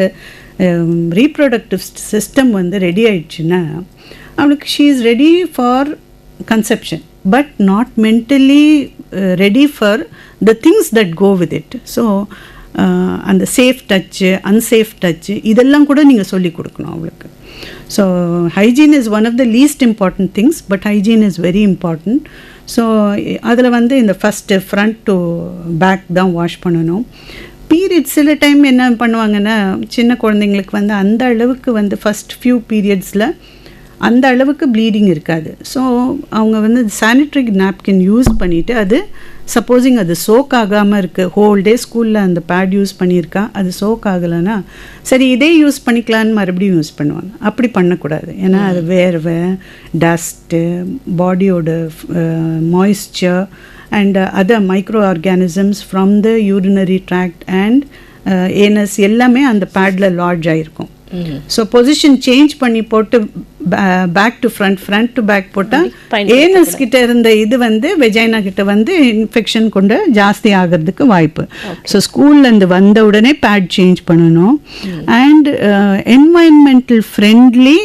ரீப்ரொடக்டிவ் சிஸ்டம் வந்து ரெடி ஆயிடுச்சுன்னா அவளுக்கு she is ready for conception, but not mentally ready for the things that go with it. So அந்த safe touch, unsafe touch இதெல்லாம் கூட நீங்கள் சொல்லி கொடுக்கணும் அவளுக்கு. So hygiene is one of the least important things, but hygiene is very important. So அதில் வந்து இந்த ஃபஸ்ட்டு ஃப்ரண்ட் டு பேக் தான் வாஷ் பண்ணணும். பீரியட்ஸ் சில டைம் என்ன பண்ணுவாங்கன்னா, சின்ன குழந்தைங்களுக்கு வந்து அந்த அளவுக்கு வந்து ஃபஸ்ட் ஃபியூ பீரியட்ஸில் அந்த அளவுக்கு ப்ளீடிங் இருக்காது. ஸோ அவங்க வந்து சானிட்ரி நாப்கின் யூஸ் பண்ணிவிட்டு அது சப்போஸிங் அது சோக் ஆகாமல் இருக்குது, ஹோல் டே ஸ்கூலில் அந்த பேட் யூஸ் பண்ணியிருக்கா, அது சோக் ஆகலைன்னா சரி இதே யூஸ் பண்ணிக்கலான்னு மறுபடியும் யூஸ் பண்ணுவாங்க. அப்படி பண்ணக்கூடாது. ஏன்னா அது வேர்வை, டஸ்ட்டு, பாடியோட moisture and other micro organisms from the urinary tract and anus எல்லாமே அந்த பேடில் லாட்ஜ் ஆகிருக்கும். ஸோ பொசிஷன் சேஞ்ச் பண்ணி போட்டு back to front to back போட்டால் ஏனஸ் கிட்ட இருந்த இது வந்து வெஜைனா கிட்ட வந்து இன்ஃபெக்ஷன் கொண்டு ஜாஸ்தி ஆகிறதுக்கு வாய்ப்பு. ஸோ ஸ்கூல்லேருந்து வந்த உடனே பேட் சேஞ்ச் பண்ணணும். அண்ட் என்வாயன்மெண்டல் ஃப்ரெண்ட்லி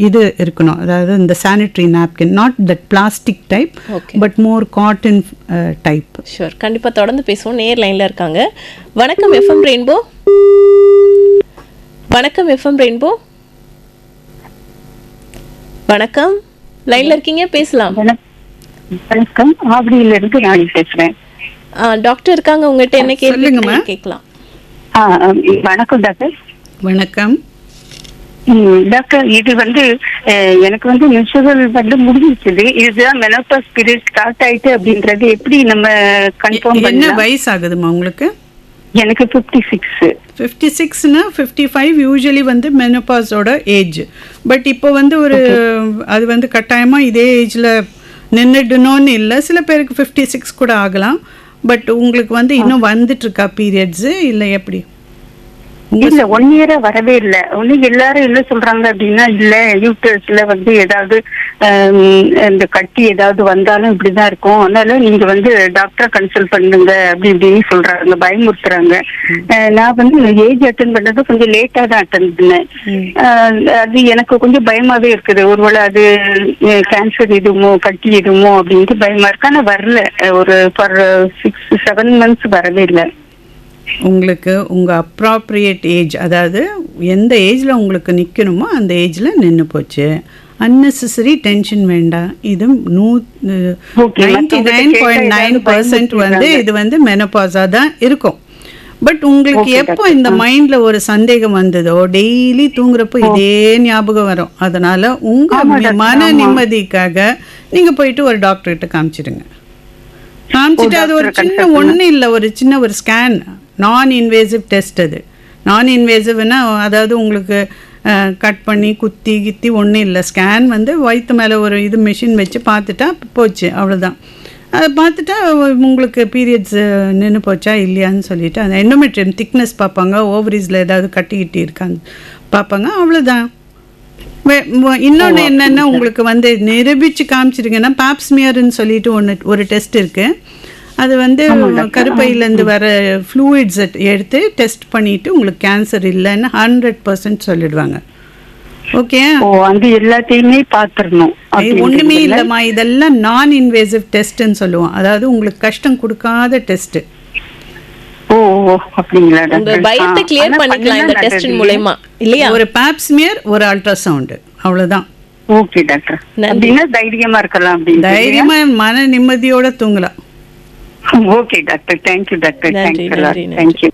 இது இருக்கணும். அதாவது இந்த sanitary napkin, not that plastic type but more cotton type. Sure, கண்டிப்பாக தொடர்ந்து பேசுவோம். நேர் லைனில் இருக்காங்க. வணக்கம் எஃப்எம் ரெயின்போ. வணக்கம் எஃப்எம் ரெயின்போ. வணக்கம், லைன்ல இருக்கீங்க, பேசலாம். வணக்கம், ஆவடியில இருந்து நான் பேசுறேன். டாக்டர் இருக்காங்க, உங்ககிட்ட என்ன கேள்வி கேட்கலாம்? வணக்கம் டாக்டர். வணக்கம் டாக்டர். இது வந்து எனக்கு வந்து மென்சுரல் வந்து முடிஞ்சிருச்சு. இதுதான் மெனோபாஸ் பீரியட் ஸ்டார்ட் ஆயிட்டு அப்படின்றது எப்படி நம்ம கன்ஃபார்ம் பண்ணலாம்? என்ன வயசு ஆகுதுமா உங்களுக்கு? எனக்கு 56. 56னா 55 யூஸ்வலி வந்து மெனோபாஸோட ஏஜ். பட் இப்போ வந்து ஒரு அது வந்து கட்டாயமாக இதே ஏஜில் நின்றுடணும்னு இல்லை. சில பேருக்கு 56 கூட ஆகலாம். பட் உங்களுக்கு வந்து இன்னும் வந்துட்டுருக்கா பீரியட்ஸு இல்லை எப்படி? இல்ல 1 இயரா வரவே இல்லை. ஒண்ணு எல்லாரும் என்ன சொல்றாங்க அப்படின்னா, இல்ல யூட்டர்ஸ்ல வந்து ஏதாவது இந்த கட்டி ஏதாவது வந்தாலும் இப்படிதான் இருக்கும், அதனால நீங்க வந்து டாக்டரை கன்சல்ட் பண்ணுங்க அப்படி இப்படின்னு சொல்றாங்க, பயமுறுத்துறாங்க. நான் வந்து ஏஜ் அட்டன் பண்ணது கொஞ்சம் லேட்டா தான் அட்டன் பண்ணேன். அது எனக்கு கொஞ்சம் பயமாவே இருக்குது. ஒருவேளை அது கேன்சர் இதுமோ கட்டி இதுமோ அப்படின்ட்டு பயமா இருக்கு. ஆனா வரல, ஒரு ஃபார் 6-7 months வரவே இல்லை. உங்களுக்கு உங்கள் அப்ராப்ரியேட் ஏஜ், அதாவது எந்த ஏஜில் உங்களுக்கு நிற்கணுமோ அந்த ஏஜில் நின்று போச்சு. அன்னெசரி டென்ஷன் வேண்டாம். இது 99.9% வந்து இது வந்து மெனோபாஸாக தான் இருக்கும். பட் உங்களுக்கு எப்போ இந்த மைண்டில் ஒரு சந்தேகம் வந்ததோ, டெய்லி தூங்குறப்போ இதே ஞாபகம் வரும். அதனால் உங்கள் மன நிம்மதிக்காக நீங்கள் போயிட்டு ஒரு டாக்டர்கிட்ட காமிச்சிடுங்க. காமிச்சிட்டு அது ஒரு சின்ன ஒன்றும் இல்லை, ஒரு சின்ன ஒரு ஸ்கேன், நான் இன்வேசிவ் டெஸ்ட். அது நான் இன்வேசிவ்னா அதாவது உங்களுக்கு கட் பண்ணி குத்தி கித்தி ஒன்றும் இல்லை. ஸ்கேன் வந்து வயிற்று மேலே ஒரு இது மிஷின் வச்சு பார்த்துட்டா போச்சு, அவ்வளோதான். அதை பார்த்துட்டா உங்களுக்கு பீரியட்ஸ் நின்று போச்சா இல்லையான்னு சொல்லிவிட்டு அந்த எண்டோமெட்ரியம் திக்னஸ் பார்ப்பாங்க, ஓவரிஸில் ஏதாவது கட்டி இருக்கான்னு பார்ப்பாங்க, அவ்வளோதான். இன்னொன்று என்னென்னா உங்களுக்கு வந்து நிரூபித்து காமிச்சிருங்கன்னா பாப்ஸ்மியர்னு சொல்லிட்டு ஒரு டெஸ்ட் இருக்குது. அது வந்து கருப்பையிலேருந்து வர ஃப்ளூயிட்ஸ் எடுத்து டெஸ்ட் பண்ணிவிட்டு உங்களுக்கு கேன்சர் இல்லைன்னு 100% சொல்லிடுவாங்க. ஓகே, வந்து எல்லாத்தையுமே பார்த்துடணும். ஒன்றுமே இல்லைம்மா, இதெல்லாம் நான் இன்வேசிவ் டெஸ்ட்டுன்னு சொல்லுவோம். அதாவது உங்களுக்கு கஷ்டம் கொடுக்காத டெஸ்ட்டு. பயத்தை கிளியர் பண்ணிக்கலாம் இந்த டெஸ்ட் மூலமா, இல்லையா? ஒரு பாப்ஸ்மியர், ஒரு அல்ட்ராசவுண்ட், அவ்வளவுதான். ஓகே டாக்டர், தைரியமா இருக்கலாம், தைரியமா மன நிம்மதியோட தூங்கலாம். Okay doctor, thank you doctor, thank you.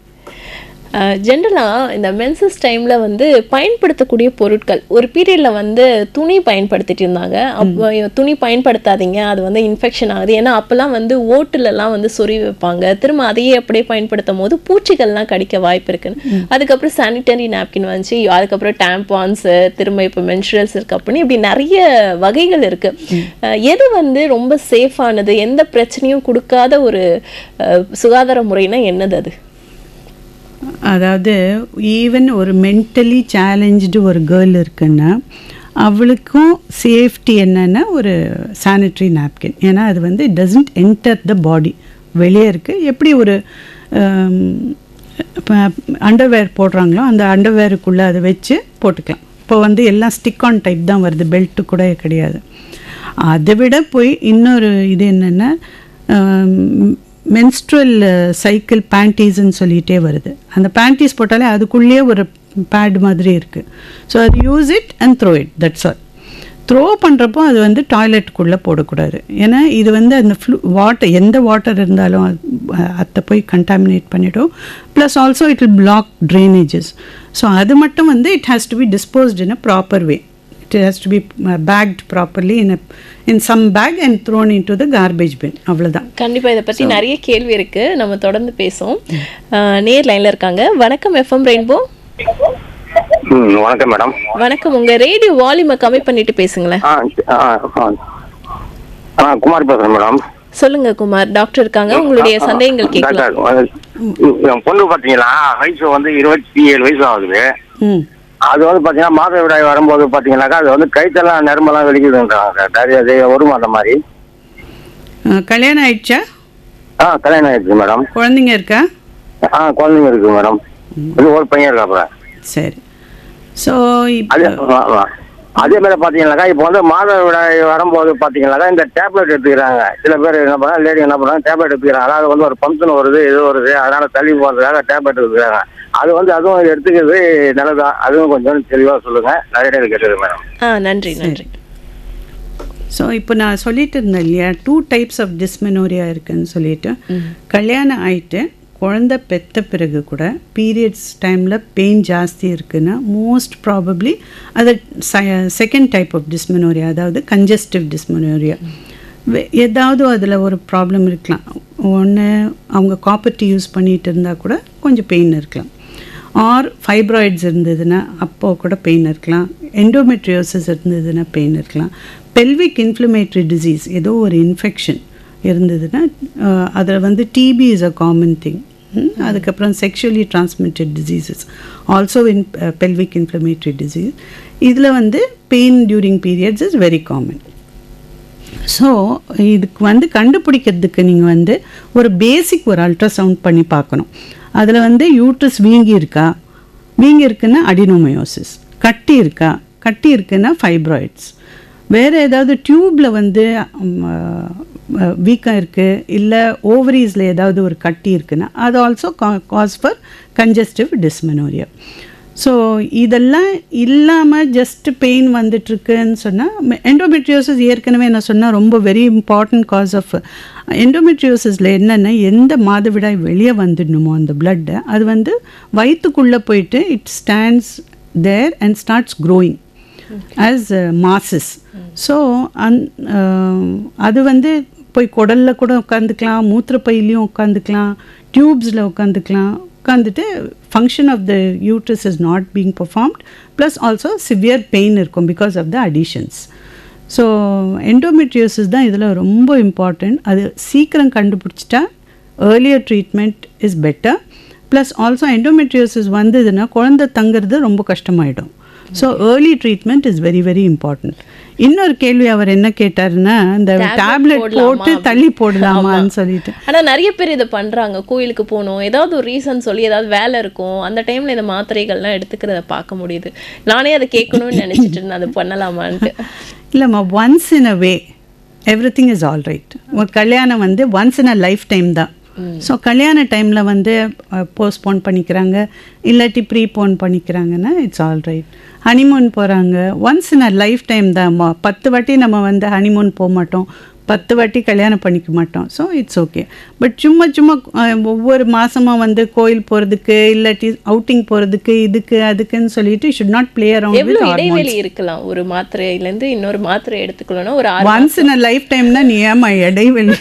ஜென்ரலாக இந்த மென்சஸ் டைமில் வந்து பயன்படுத்தக்கூடிய பொருட்கள், ஒரு பீரியடில் வந்து துணி பயன்படுத்திட்டு இருந்தாங்க. அப்போ துணி பயன்படுத்தாதீங்க, அது வந்து இன்ஃபெக்ஷன் ஆகுது. ஏன்னா அப்போல்லாம் வந்து ஓட்டுலலாம் வந்து சொறி வைப்பாங்க. திரும்ப அதையே அப்படியே பயன்படுத்தும் போது பூச்சிகள்லாம் கடிக்க வாய்ப்பு இருக்குன்னு. அதுக்கப்புறம் சானிட்டரி நாப்கின் வந்துச்சு, அதுக்கப்புறம் டேம்பான்ஸு, திரும்ப இப்போ மென்சுரல்ஸ் இருக்குது அப்படின்னு இப்படி நிறைய வகைகள் இருக்குது. எது வந்து ரொம்ப சேஃபானது, எந்த பிரச்சனையும் கொடுக்காத ஒரு சுகாதார முறைனா என்னது அது? அதாவது ஈவன் ஒரு மென்டலி சேலஞ்சு ஒரு கேர்ள் இருக்குன்னா அவளுக்கும் சேஃப்டி என்னென்னா ஒரு சானிட்ரி நாப்கின். ஏன்னா அது வந்து இட் டசன்ட் என்டர் த பாடி, வெளியே இருக்குது. எப்படி ஒரு அண்டர்வேர் போடுறாங்களோ அந்த அண்டர்வேருக்குள்ளே அதை வச்சு போட்டுக்கலாம். இப்போ வந்து எல்லாம் ஸ்டிக் ஆன் டைப் தான் வருது, பெல்ட்டு கூட கிடையாது. அதை விட போய் இன்னொரு இது என்னென்னா மென்ஸ்ட்ரல் சைக்கிள் பேண்டீஸ்ன்னு சொல்லிகிட்டே வருது. அந்த பேண்டீஸ் போட்டாலே அதுக்குள்ளேயே ஒரு பேட் மாதிரி இருக்குது. ஸோ அது use it and throw it, that's all. Throw பண்ணுறப்போ அது வந்து டாய்லெட்டுக்குள்ளே போடக்கூடாது. ஏன்னா இது வந்து அந்த வாட்டர், எந்த வாட்டர் இருந்தாலும் அதை போய் கண்டாமினேட் பண்ணிவிடும். Plus also it will block drainages. So அது மட்டும் வந்து it has to be disposed in a proper way. It has to be packed properly in some bag and thrown into the garbage bin. அவ்வளோதான். கண்டிப்பாக இதை பற்றி நிறைய கேள்வி இருக்குது, நம்ம தொடர்ந்து பேசுவோம். நேர் லைனில் இருக்காங்க. வணக்கம் எஃப்எம் ரெயின்போ. வணக்கம் மேடம். வணக்கம். உங்கள் ரேடியோ வால்யூமை கம்மி பண்ணிட்டு பேசுங்களேன். குமார் பேசுகிறேன் மேடம். சொல்லுங்க குமார், டாக்டர் இருக்காங்க, உங்களுடைய சந்தேகங்கள் கேட்கலாம். என் பொண்ணு பாத்தீங்கன்னா வயசு வந்து 27 வயசு ஆகுது. அது வந்து பாத்தீங்கன்னா மாதவிடாய் வரும்போது பாத்தீங்கன்னாக்கா அது வந்து கைத்தெல்லாம் நரம்பெல்லாம் வெளிக்குதுன்றாங்க. அது வருமா அந்த மாதிரி? கல்யாணம் ஆயிடுச்சா? கல்யாணம் ஆயிடுச்சு மேடம். குழந்தைங்க இருக்கா? குழந்தைங்க இருக்கு மேடம். ஒரு பையன் இருக்காப்புல. சரி. ஸோ அதே மாதிரி பாத்தீங்கன்னாக்கா இப்போ வந்து மாதவிடாய் வரும்போது பாத்தீங்கன்னாக்கா இந்த டேப்லெட் எடுத்துக்கிறாங்க. சில பேர் என்ன பண்ணாங்க, லேடி என்ன பண்ணாங்க, டேப்லெட் எடுத்துக்கிறாங்க. அதாவது வந்து ஒரு ஃபங்க்ஷன் வருது, இது வருது, அதனால தள்ளி போகிறதுக்காக டேப்லெட் எடுத்துக்கிறாங்க. அது வந்து அதுவும் எடுத்துக்கிறது நல்லதான்? அதுவும் கொஞ்சம் தெளிவாக சொல்லுங்க. நிறைய கேட்டது மேடம். நன்றி நன்றி. ஸோ இப்போ நான் சொல்லிட்டு இருந்தேன் இல்லையா, 2 types ஆஃப் டிஸ்மெனோரியா இருக்குன்னு சொல்லிட்டு. கல்யாணம் ஆயிட்டு குழந்தை பெற்ற பிறகு கூட பீரியட்ஸ் டைமில் பெயின் ஜாஸ்தி இருக்குன்னா மோஸ்ட் ப்ராபப்ளி அது செகண்ட் டைப் ஆஃப் டிஸ்மெனோரியா, அதாவது கன்ஜஸ்டிவ் டிஸ்மெனோரியா. ஏதாவது அதில் ஒரு ப்ராப்ளம் இருக்கலாம். ஒன்று அவங்க காப்பர் டீ யூஸ் பண்ணிகிட்டு இருந்தால் கூட கொஞ்சம் பெயின் இருக்கலாம். ஆர் ஃபைப்ராய்ட்ஸ் இருந்ததுன்னா அப்போது கூட பெயின் இருக்கலாம். எண்டோமெட்ரியோசிஸ் இருந்ததுன்னா பெயின் இருக்கலாம். பெல்விக் இன்ஃப்ளமேட்டரி டிசீஸ், ஏதோ ஒரு இன்ஃபெக்ஷன் இருந்ததுன்னா அதில் வந்து TB is a common thing. அதுக்கப்புறம் sexually transmitted diseases also in pelvic inflammatory disease. இதில் வந்து pain during periods is very common. So இதுக்கு வந்து கண்டுபிடிக்கிறதுக்கு நீங்கள் வந்து ஒரு பேசிக் ஒரு அல்ட்ராசவுண்ட் பண்ணி பார்க்கணும். அதில் வந்து யூட்ரஸ் வீங்கி இருக்கா, வீங்கி இருக்குன்னா அடினோமயோசிஸ், கட்டி இருக்கா, கட்டி இருக்குன்னா ஃபைப்ராய்ட்ஸ், வேறு ஏதாவது டியூப்பில் வந்து வீக்கம் இருக்குது, இல்லை ஓவரீஸில் ஏதாவது ஒரு கட்டி இருக்குன்னா அது also cause for congestive dysmenorrhoea. So இதெல்லாம் இல்லாமல் ஜஸ்ட் பெயின் வந்துட்டுருக்குன்னு சொன்னால் எண்டோமெட்ரியோசிஸ் ஏற்கனவே நான் சொன்னால் ரொம்ப வெரி இம்பார்ட்டன்ட் காஸ் ஆஃப் எண்டோமெட்ரியோசிஸில் என்னென்னா எந்த மாதவிடாய் வெளியே வந்துடணுமோ அந்த பிளட்டை அது வந்து வயிற்றுக்குள்ளே போயிட்டு it stands there and starts growing as masses. So அது வந்து போய் குடலில் கூட உட்காந்துக்கலாம், மூத்திரப்பையிலையும் உட்காந்துக்கலாம், டியூப்ஸில் உட்காந்துட்டு function of the uterus is not being performed, plus also severe pain இருக்கும் because of the adhesions. So endometriosis தான் இதில் ரொம்ப இம்பார்ட்டண்ட். அது சீக்கிரம் கண்டுபிடிச்சிட்டா earlier treatment is better. Plus also endometriosis வந்ததுன்னா குழந்தை தங்குறது ரொம்ப கஷ்டமாயிடும். So early treatment is very very important. இன்னொரு கேள்வி அவர் என்ன கேட்டாருன்னா, இந்த டேப்லெட் போட்டு தள்ளி போடலாமான்னு சொல்லிட்டு. ஆனால் நிறைய பேர் இதை பண்ணுறாங்க. கோயிலுக்கு போகணும், ஏதாவது ஒரு ரீசன் சொல்லி ஏதாவது வேலை இருக்கும், அந்த டைமில் இந்த மாத்திரைகள்லாம் எடுத்துக்கிறத பார்க்க முடியுது. நானே அதை கேட்கணும்னு நினச்சிட்டு இருந்தேன், அதை பண்ணலாமான்ட்டு. இல்லைம்மா, ஒன்ஸ் இன் அ வே எவ்ரி திங் இஸ் ஆல் ரைட். ஒரு கல்யாணம் வந்து once in a life தான். ஸோ கல்யாண டைமில் வந்து போஸ்ட்போன் பண்ணிக்கிறாங்க, இல்லாட்டி ப்ரீபோன் பண்ணிக்கிறாங்கன்னா இட்ஸ் ஆல் ரைட். ஹனிமூன் போகிறாங்க, once in a life தான். 10 வாட்டி நம்ம வந்து ஹனிமூன் போக மாட்டோம், 10 வாட்டி கல்யாணம் பண்ணிக்க மாட்டோம். So it's okay. பட் சும்மா ஒவ்வொரு மாதமாக வந்து கோயில் போகிறதுக்கு இல்லாட்டி அவுட்டிங் போகிறதுக்கு இதுக்கு அதுக்குன்னு சொல்லிட்டு should not play around with hormones. இடைவெளி இருக்கலாம், ஒரு மாத்திரையிலேருந்து இன்னொரு மாத்திரை எடுத்துக்கணும்னா ஒரு ஒன்ஸ் இன் அ லைஃப் டைம்னா நீ ஏமா இடைவெளி?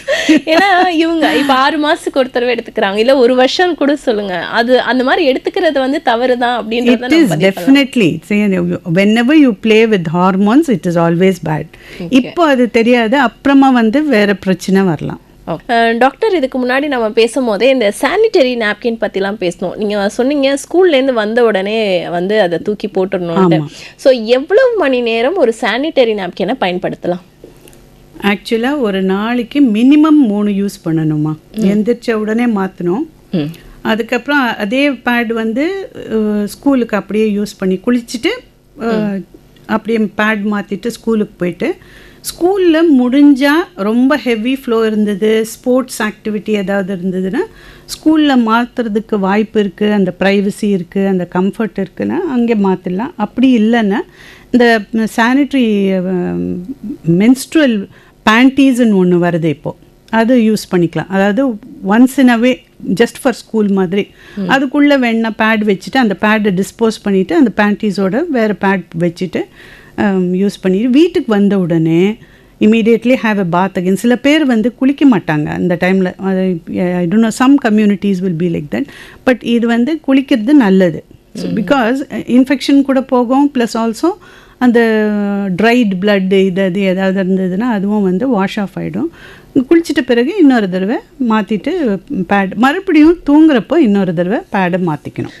ஏன்னா இவங்க இப்போ 6 மாதத்துக்கு ஒரு தடவை எடுத்துக்கிறாங்க, இல்லை ஒரு வருஷம் கூட சொல்லுங்க, அது அந்த மாதிரி எடுத்துக்கிறது வந்து தவறு தான் அப்படின்றது. It is definitely. Whenever you play with hormones, it is always bad. இப்போ அது தெரியாது, அப்புறமா வந்து வேற பிரச்சனை வரலாம். டாக்டர், இதுக்கு முன்னாடி நம்ம பேசும்போதே இந்த சானிட்டரி நாப்கின் பற்றிலாம் பேசணும். நீங்கள் சொன்னீங்க ஸ்கூல்லேருந்து வந்த உடனே வந்து அதை தூக்கி போட்டுடணும்னு. ஸோ எவ்வளவு மணி நேரம் ஒரு சானிட்டரி நாப்கினை பயன்படுத்தலாம்? ஆக்சுவலாக ஒரு நாளைக்கு மினிமம் 3 யூஸ் பண்ணணுமா. எந்திரிச்ச உடனே மாற்றணும். அதுக்கப்புறம் அதே பேட் வந்து ஸ்கூலுக்கு அப்படியே யூஸ் பண்ணி குளிச்சுட்டு அப்படியே பேட் மாற்றிட்டு ஸ்கூலுக்கு போயிட்டு, ஸ்கூலில் முடிஞ்சால் ரொம்ப ஹெவி ஃப்ளோ இருந்தது, ஸ்போர்ட்ஸ் ஆக்டிவிட்டி ஏதாவது இருந்ததுன்னா ஸ்கூலில் மாற்றுறதுக்கு வாய்ப்பு இருக்குது, அந்த ப்ரைவசி இருக்குது, அந்த கம்ஃபர்ட் இருக்குன்னா அங்கே மாற்றிடலாம். அப்படி இல்லைன்னா இந்த சானிட்ரி மென்ஸ்ட்ரல் பேண்டீஸ்ன்னு ஒன்று வருது இப்போது, அது யூஸ் பண்ணிக்கலாம். அதாவது once in away just for school மாதிரி, அதுக்குள்ளே வேணா பேட் வச்சுட்டு அந்த பேடை டிஸ்போஸ் பண்ணிவிட்டு அந்த பேண்டீஸோட வேறு பேட் வச்சுட்டு யூஸ் பண்ணி வீட்டுக்கு வந்த உடனே immediately have a bath again. சில பேர் வந்து குளிக்க மாட்டாங்க அந்த டைமில். I don't know, some communities will be like that. But இது வந்து குளிக்கிறது நல்லது. பிகாஸ் இன்ஃபெக்ஷன் கூட போகும், ப்ளஸ் ஆல்சோ அந்த ட்ரைட் பிளட் இது ஏதாவது இருந்ததுன்னா அதுவும் வந்து வாஷ் ஆஃப் ஆகிடும். குளிச்சிட்ட பிறகு இன்னொரு தடவை மாற்றிட்டு பேட், மறுபடியும் தூங்குறப்போ இன்னொரு தடவை பேடை மாற்றிக்கணும்.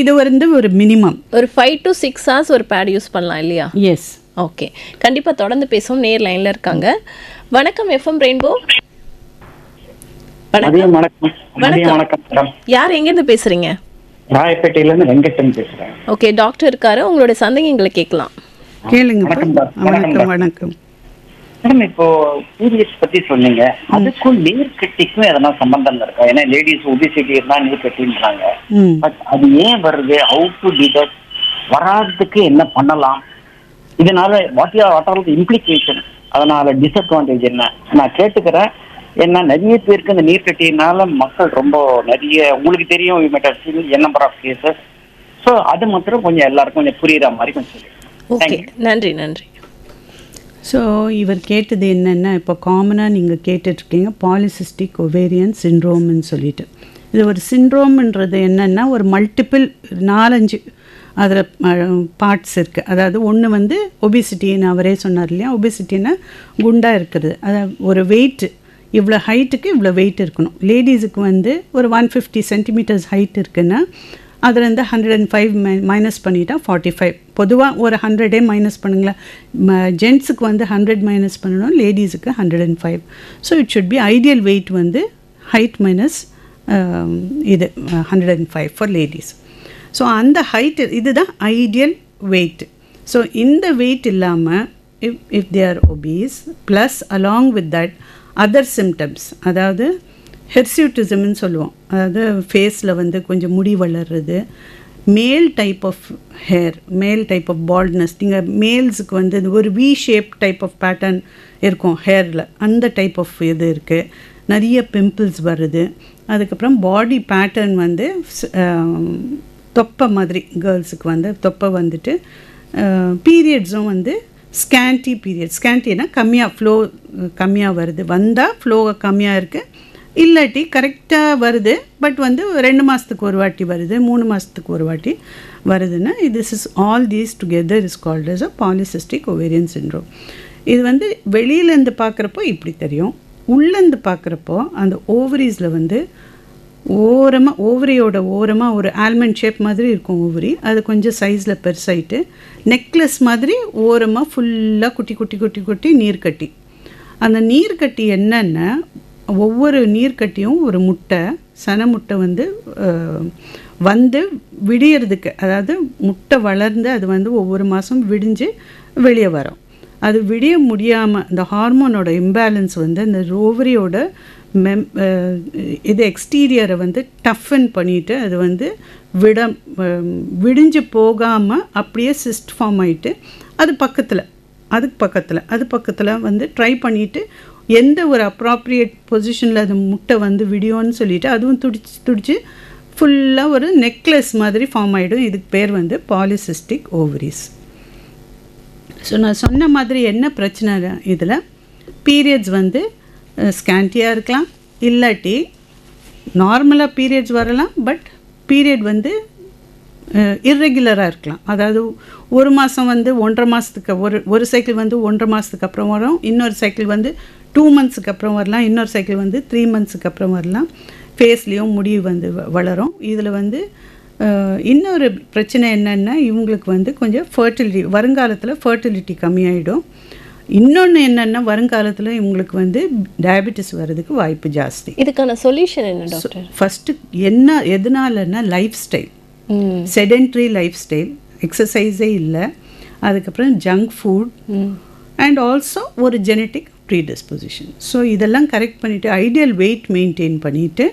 இது வந்து ஒரு மினிமம் ஒரு 5 to 6 hours ஒரு பேட் யூஸ் பண்ணலாம் இல்லையா? எஸ். ஓகே, கண்டிப்பாக தொடர்ந்து பேசுவோம். நேர் லைனில் இருக்காங்க. வணக்கம் எஃப்எம் ரெயின்போ. வணக்கம். வணக்கம். யார் எங்கேருந்து பேசுகிறீங்க? ராயப்பேட்டையிலேருந்து வெங்கட்டன் பேசுகிறேன். ஓகே, டாக்டர் இருக்காரு, உங்களோட சந்தேகங்களை கேட்கலாம். கேளுங்க. வணக்கம். வணக்கம் மேடம், இப்போ பீரியட்ஸ் பத்தி சொன்னீங்க, அதுக்கும் நீர் கட்டிக்கும் எதனா சம்பந்தம் இருக்கா? ஏன்னா லேடிஸ் ஒபிசிட்டி இருந்தா நீர் கட்டின்றாங்க. பட் அது ஏன் வருது? How to detect? வராததுக்கு என்ன பண்ணலாம்? இதனால வாட் ஆர் தி இம்ப்ளிகேஷன்? அதனால டிஸ்அட்வான்டேஜ் என்ன? நான் கேட்டுக்கிறேன். ஏன்னா நிறைய பேருக்கு இந்த நீர் கட்டினால மக்கள் ரொம்ப நிறைய, உங்களுக்கு தெரியும், நம்பர் ஆஃப் கேசஸ். ஸோ அது மாத்திரம் கொஞ்சம் எல்லாருக்கும் கொஞ்சம் புரியுற மாதிரி கொஞ்சம் சொல்லுங்க. ஓகே, நன்றி. ஸோ இவர் கேட்டது என்னென்னா, இப்போ காமனாக நீங்கள் கேட்டுட்ருக்கீங்க பாலிசிஸ்டிக் ஒவேரியன் சிண்ட்ரோம்னு சொல்லிட்டு. இது ஒரு சிண்ட்ரோம்ன்றது என்னென்னா ஒரு மல்டிபிள் 4-5 அதில் பார்ட்ஸ் இருக்குது. அதாவது ஒன்று வந்து ஒபிசிட்டின்னு அவரே சொன்னார் இல்லையா? ஒபிசிட்டின்னா குண்டாக இருக்கிறது. அதாவது ஒரு வெயிட்டு, இவ்வளோ ஹைட்டுக்கு இவ்வளோ வெயிட் இருக்கணும். லேடிஸுக்கு வந்து ஒரு 150 சென்டிமீட்டர்ஸ் ஹைட் இருக்குன்னா அதுலேருந்து 105 மைனஸ் பண்ணிட்டா 45. பொதுவாக ஒரு 100 மைனஸ் பண்ணுங்களேன். ஜென்ஸுக்கு வந்து 100 மைனஸ் பண்ணணும், லேடிஸுக்கு 105. So it should be ideal wait வந்து ஹைட் மைனஸ் இது 105 ஃபார் லேடிஸ். ஸோ அந்த ஹைட்டு இதுதான் ஐடியல் வெயிட். ஸோ இந்த வெயிட் இல்லாமல் if they are obese plus along with that other symptoms, அதாவது ஹெர்சியூட்டிசம்னு சொல்லுவோம். அதாவது ஃபேஸில் வந்து கொஞ்சம் முடி வளர்றது, male type of hair, male type of baldness. நீங்கள் மேல்ஸுக்கு வந்து ஒரு V shape type of pattern இருக்கும் ஹேரில், அந்த டைப் ஆஃப் இது இருக்குது. நிறைய பிம்பிள்ஸ் வருது. அதுக்கப்புறம் பாடி பேட்டர்ன் வந்து தொப்பை மாதிரி, கேர்ள்ஸுக்கு வந்து தொப்பை வந்துட்டு, பீரியட்ஸும் வந்து ஸ்கேன்டி பீரியட். ஸ்கேன்டினா கம்மியாக, ஃப்ளோ கம்மியாக வருது. வந்தால் ஃப்ளோ கம்மியாக இருக்குது, இல்லாட்டி கரெக்டாக வருது பட் வந்து 2 மாதத்துக்கு ஒரு வாட்டி வருது, 3 மாதத்துக்கு ஒரு வாட்டி வருதுன்னா this is all these together is called as a polycystic ovarian syndrome. இது வந்து வெளியிலேருந்து பார்க்குறப்போ இப்படி தெரியும், உள்ளேருந்து பார்க்குறப்போ அந்த ஓவரீஸில் வந்து ஓரமாக, ஓவரியோட ஓரமாக ஒரு ஆல்மண்ட் ஷேப் மாதிரி இருக்கும் ஓவரி. அது கொஞ்சம் சைஸில் பெருசாயிட்டு நெக்லஸ் மாதிரி ஓரமாக ஃபுல்லாக குட்டி குட்டி குட்டி குட்டி நீர்க்கட்டி. அந்த நீர்க்கட்டி என்னென்னா, ஒவ்வொரு நீர்க்கட்டியும் ஒரு முட்டை, சன முட்டை வந்து விடியறதுக்கு, அதாவது முட்டை வளர்ந்து அது வந்து ஒவ்வொரு மாதம் விடிஞ்சு வெளியே வரும். அது விடிய முடியாமல் இந்த ஹார்மோனோட இம்பேலன்ஸ் வந்து அந்த ஓவரியோட இது எக்ஸ்டீரியரை வந்து டஃபன் பண்ணிவிட்டு அது வந்து விடிஞ்சு போகாமல் அப்படியே சிஸ்ட் ஃபார்ம் ஆகிட்டு அதுக்கு பக்கத்தில் வந்து ட்ரை பண்ணிவிட்டு எந்த ஒரு அப்ராப்ரியேட் பொசிஷனில் அது முட்டை வந்து விடியோன்னு சொல்லிவிட்டு அதுவும் துடிச்சு ஃபுல்லாக ஒரு நெக்லஸ் மாதிரி ஃபார்ம் ஆகிடும். இதுக்கு பேர் வந்து பாலிசிஸ்டிக் ஓவரிஸ். ஸோ நான் சொன்ன மாதிரி என்ன பிரச்சனை இதில், பீரியட்ஸ் வந்து ஸ்கேண்டியாக இருக்கலாம், இல்லாட்டி நார்மலாக பீரியட்ஸ் வரலாம், பட் பீரியட் வந்து இர்ரெகுலராக இருக்கலாம். அதாவது ஒரு மாதம் வந்து 1.5 மாதத்துக்கு ஒரு சைக்கிள் வந்து 1.5 மாதத்துக்கு அப்புறம் வரும், இன்னொரு சைக்கிள் வந்து 2 மந்த்ஸுக்கு அப்புறம் வரலாம், இன்னொரு சைக்கிள் வந்து 3 மந்த்ஸுக்கு அப்புறம் வரலாம். ஃபேஸ்லேயும் முடி வந்து வளரும். இதில் வந்து இன்னொரு பிரச்சனை என்னென்னா, இவங்களுக்கு வந்து கொஞ்சம் வருங்காலத்தில் ஃபர்டிலிட்டி கம்மியாயிடும். இன்னொன்று என்னென்னா, வருங்காலத்தில் இவங்களுக்கு வந்து டயபெட்டிஸ் வர்றதுக்கு வாய்ப்பு ஜாஸ்தி. இதுக்கான சொல்யூஷன் என்ன டாக்டர்? ஃபஸ்ட்டு எதனாலன்னா lifestyle, sedentary lifestyle, எக்ஸசைஸே இல்லை, அதுக்கப்புறம் ஜங்க் ஃபுட் அண்ட் ஆல்சோ ஒரு ஜெனட்டிக் ப்ரீடிஸ்பொசிஷன். ஸோ இதெல்லாம் கரெக்ட் பண்ணிவிட்டு ஐடியல் வெயிட் மெயின்டைன் பண்ணிவிட்டு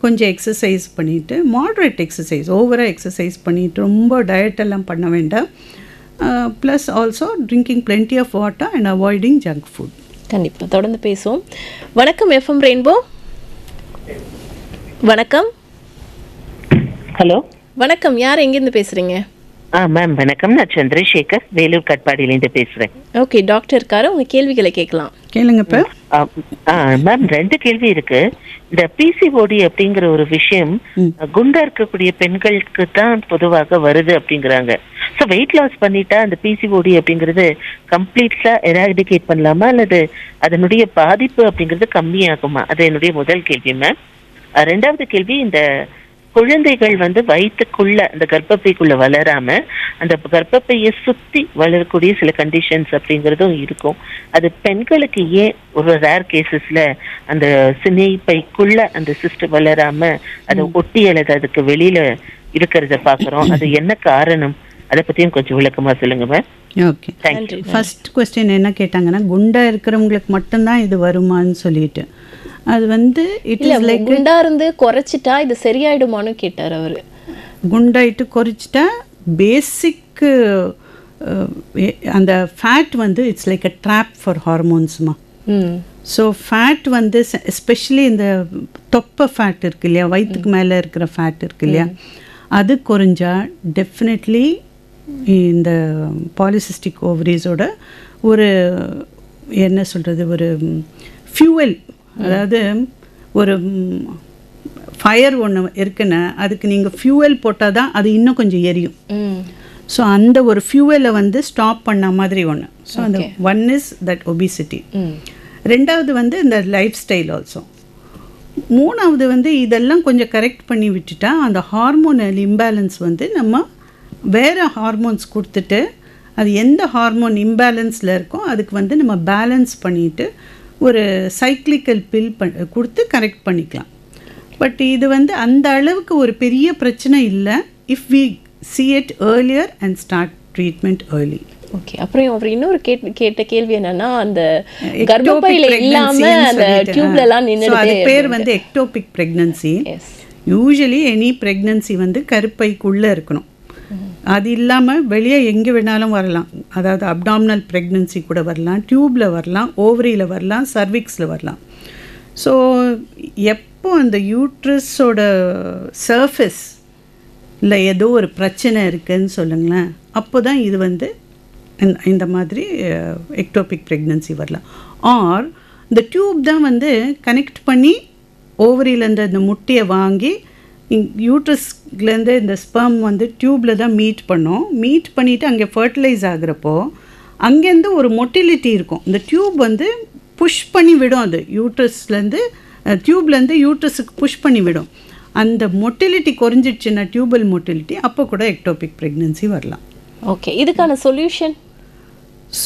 கொஞ்சம் எக்ஸசைஸ் பண்ணிவிட்டு, மாட்ரேட் எக்ஸசைஸ், ஓவராக எக்ஸசைஸ் பண்ணிவிட்டு ரொம்ப டயட்டெல்லாம் பண்ண வேண்டாம். Plus also drinking plenty of water and avoiding junk food. கண்டிப்பாக தொடர்ந்து பேசுவோம். வணக்கம் எஃப்எம் ரெயின்போ. வணக்கம். ஹலோ வணக்கம், யார் எங்கேருந்து பேசுகிறீங்க? மேம் வணக்கம். நான் சந்திரசேகர், வேலூர் கட்பாடியிலேருந்து பேசுறேன். ஓகே, டாக்டர் இருக்காரு, உங்க கேள்விகளை கேட்கலாம். கேளுங்க இப்ப. மேம் 2 கேள்வி இருக்கு. இந்த பிசிஓடி அப்படிங்கிற ஒரு விஷயம் குண்டா இருக்கக்கூடிய பெண்களுக்கு தான் பொதுவாக வருது அப்படிங்கிறாங்க. ஸோ வெயிட் லாஸ் பண்ணிட்டா அந்த பிசிஓடி அப்படிங்கிறது கம்ப்ளீட்டா எராடிகேட் பண்ணலாமா அல்லது அதனுடைய பாதிப்பு அப்படிங்கிறது கம்மியாகுமா? அது என்னுடைய முதல் கேள்வி மேம். 2வது கேள்வி, இந்த குழந்தைகள் வயிற்றுக்குள்ள அந்த கர்ப்பப்பைக்குள்ள வளராம அந்த கர்ப்பப்பையை சுத்தி வளரக்கூடிய சில கண்டிஷன்ஸ் அப்படிங்கிறதும் இருக்கும். அது பெண்களுக்கு ஏன் ஒரு ரேர் கேசஸ்ல அந்த சினைப்பைக்குள்ள அந்த சிஸ்ட் வளராம அதை ஒட்டி அல்லது அதுக்கு வெளியில இருக்கிறத பாக்குறோம்? அது என்ன காரணம்? அதை பத்தியும் கொஞ்சம் விளக்கமா சொல்லுங்க மேம். ஓகே, ஃபர்ஸ்ட் கொஸ்டின் என்ன கேட்டாங்கன்னா, குண்டா இருக்கிறவங்களுக்கு மட்டும்தான் இது வருமான்னு சொல்லிட்டு. அது இட் இஸ் லைக் குண்டா இருந்து குறைச்சிட்டா இது சரியாயிடுமான்னு கேட்டார் அவரு. குண்டாயிட்டு குறைச்சிட்டா பேசிக் அந்த fat it's like a trap for ஹார்மோன்ஸ்மா. ஸோ ஃபேட் எஸ்பெஷலி இந்த தொப்பை ஃபேட் இருக்கு இல்லையா, வயிற்றுக்கு மேலே இருக்கிற ஃபேட் இருக்கு இல்லையா, அது குறைஞ்சா டெஃபினெட்லி இந்த பாலிசிஸ்டிக் ஓவரிஸோட ஒரு என்ன சொல்கிறது, ஒரு ஃபியூவல், அதாவது ஒரு ஃபயர் ஒன்று இருக்குன்னா அதுக்கு நீங்கள் ஃபியூவல் போட்டால் தான் அது இன்னும் கொஞ்சம் எரியும். ஸோ அந்த ஒரு ஃபியூவலை ஸ்டாப் பண்ண மாதிரி ஒன்று. ஸோ அந்த ஒன் இஸ் தட் ஒபிசிட்டி. 2வது இந்த லைஃப் ஸ்டைல் ஆல்சோ. 3வது இதெல்லாம் கொஞ்சம் கரெக்ட் பண்ணி விட்டுட்டா அந்த ஹார்மோனல் இம்பேலன்ஸ் நம்ம வேறு ஹார்மோன்ஸ் கொடுத்துட்டு அது எந்த ஹார்மோன் இம்பேலன்ஸில் இருக்கோ அதுக்கு நம்ம பேலன்ஸ் பண்ணிவிட்டு ஒரு சைக்ளிக்கல் பில் கொடுத்து கரெக்ட் பண்ணிக்கலாம். பட் இது அந்த அளவுக்கு ஒரு பெரிய பிரச்சனை இல்லை if we see it earlier and start treatment early. Okay, அப்புறம் அவர் இன்னொரு கேட்ட கேள்வி என்னன்னா, அந்த கர்ப்பப்பையில இல்லாம அந்த டியூப்ல எல்லாம் நின்னுடுது. அது பேர் ectopic pregnancy. Usually any pregnancy கருப்பைக்குள்ள இருக்கணும். அது இல்லாமல் வெளியே எங்கே வேணாலும் வரலாம். அதாவது அப்டாமினல் ப்ரெக்னன்சி கூட வரலாம், டியூப்பில் வரலாம், ஓவரியில் வரலாம், சர்விக்ஸில் வரலாம். ஸோ எப்போ அந்த யூட்ரஸோட சர்ஃபேஸில் ஏதோ ஒரு பிரச்சனை இருக்குதுன்னு சொல்லுங்களேன், அப்போ தான் இது இந்த மாதிரி எக்டோபிக் ப்ரெக்னன்சி வரலாம். ஆர் இந்த டியூப் தான் கனெக்ட் பண்ணி ஓவரியிலேருந்து அந்த முட்டையை வாங்கி யூட்ரஸ்லேருந்து இந்த ஸ்பெர்ம் டியூப்பில் தான் மீட் பண்ணோம். மீட் பண்ணிவிட்டு அங்கே ஃபர்டிலைஸ் ஆகிறப்போ அங்கேருந்து ஒரு மொட்டிலிட்டி இருக்கும். இந்த டியூப் புஷ் பண்ணி விடும். அது யூட்ரஸ்லேருந்து டியூப்லேருந்து யூட்ரஸுக்கு புஷ் பண்ணி விடும். அந்த மொட்டிலிட்டி குறைஞ்சிடுச்சுன்னா டியூபல் மொட்டிலிட்டி, அப்போ கூட எக்டோபிக் ப்ரெக்னன்சி வரலாம். ஓகே, இதுக்கான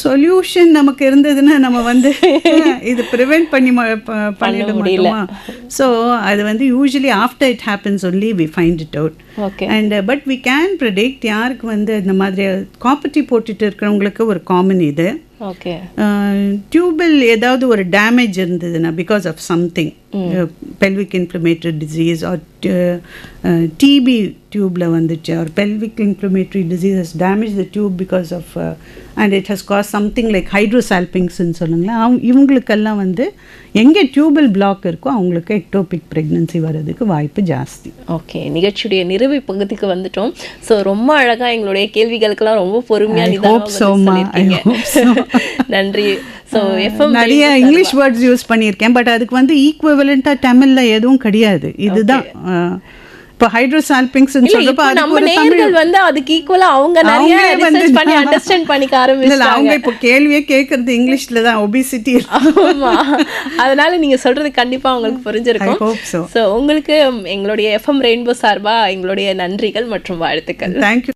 சொல்யூஷன் நமக்கு இருந்ததுன்னா நம்ம இது ப்ரிவெண்ட் பண்ணிட முடியுமா? ஸோ அது usually after it happens only we find it out. And but we can predict யாருக்கு இந்த மாதிரி காப்பர்ட்டி போட்டுட்டு இருக்கிறவங்களுக்கு ஒரு காமன் இது. டியூபல் ஏதாவது ஒரு டேமேஜ் இருந்ததுன்னா because of something, pelvic inflammatory disease or TB டியூப்ல or pelvic inflammatory disease has damage the tube because of and it has cause something like ஹைட்ரோசால்பிங்ஸ்ன்னு சொல்லுங்களேன். இவங்களுக்கெல்லாம் எங்கே டியூபல் பிளாக் இருக்கோ அவங்களுக்கு எக்டோபிக் ப்ரெக்னன்சி வர்றதுக்கு வாய்ப்பு ஜாஸ்தி. ஓகே, நிகழ்ச்சியுடைய நிறைவு பகுதிக்கு வந்துட்டோம். ஸோ ரொம்ப அழகாக எங்களுடைய கேள்விகளுக்கெல்லாம் ரொம்ப பொறுமையாக நன்றி. ஸோ நிறைய இங்கிலீஷ் வேர்ட்ஸ் யூஸ் பண்ணியிருக்கேன், பட் அதுக்கு ஈக்குவலண்ட்டாக தமிழில் எதுவும் கிடையாது. இதுதான் இப்போ ஹைட்ரோசால்பிங்ஸ் சொல்றப்ப நம்ம நேயர்கள் அதுக்கு ஈக்குவலா அவங்க நிறைய ரிசர்ச் பண்ணி அண்டர்ஸ்டாண்ட் பண்ணிக்க ஆரம்பிச்சாங்க. அவங்க இப்போ கேள்வியே கேக்குறது இங்கிலீஷ்ல தான், ஒபிசிட்டி. ஆமா, அதனால நீங்க சொல்றது கண்டிப்பா உங்களுக்கு புரிஞ்சிருக்கும். சோ உங்களுக்கு எங்களுடைய எஃப்எம் ரெயின்போ சார்பா எங்களுடைய நன்றிகள் மற்றும் வாழ்த்துக்கள். தேங்க்யூ.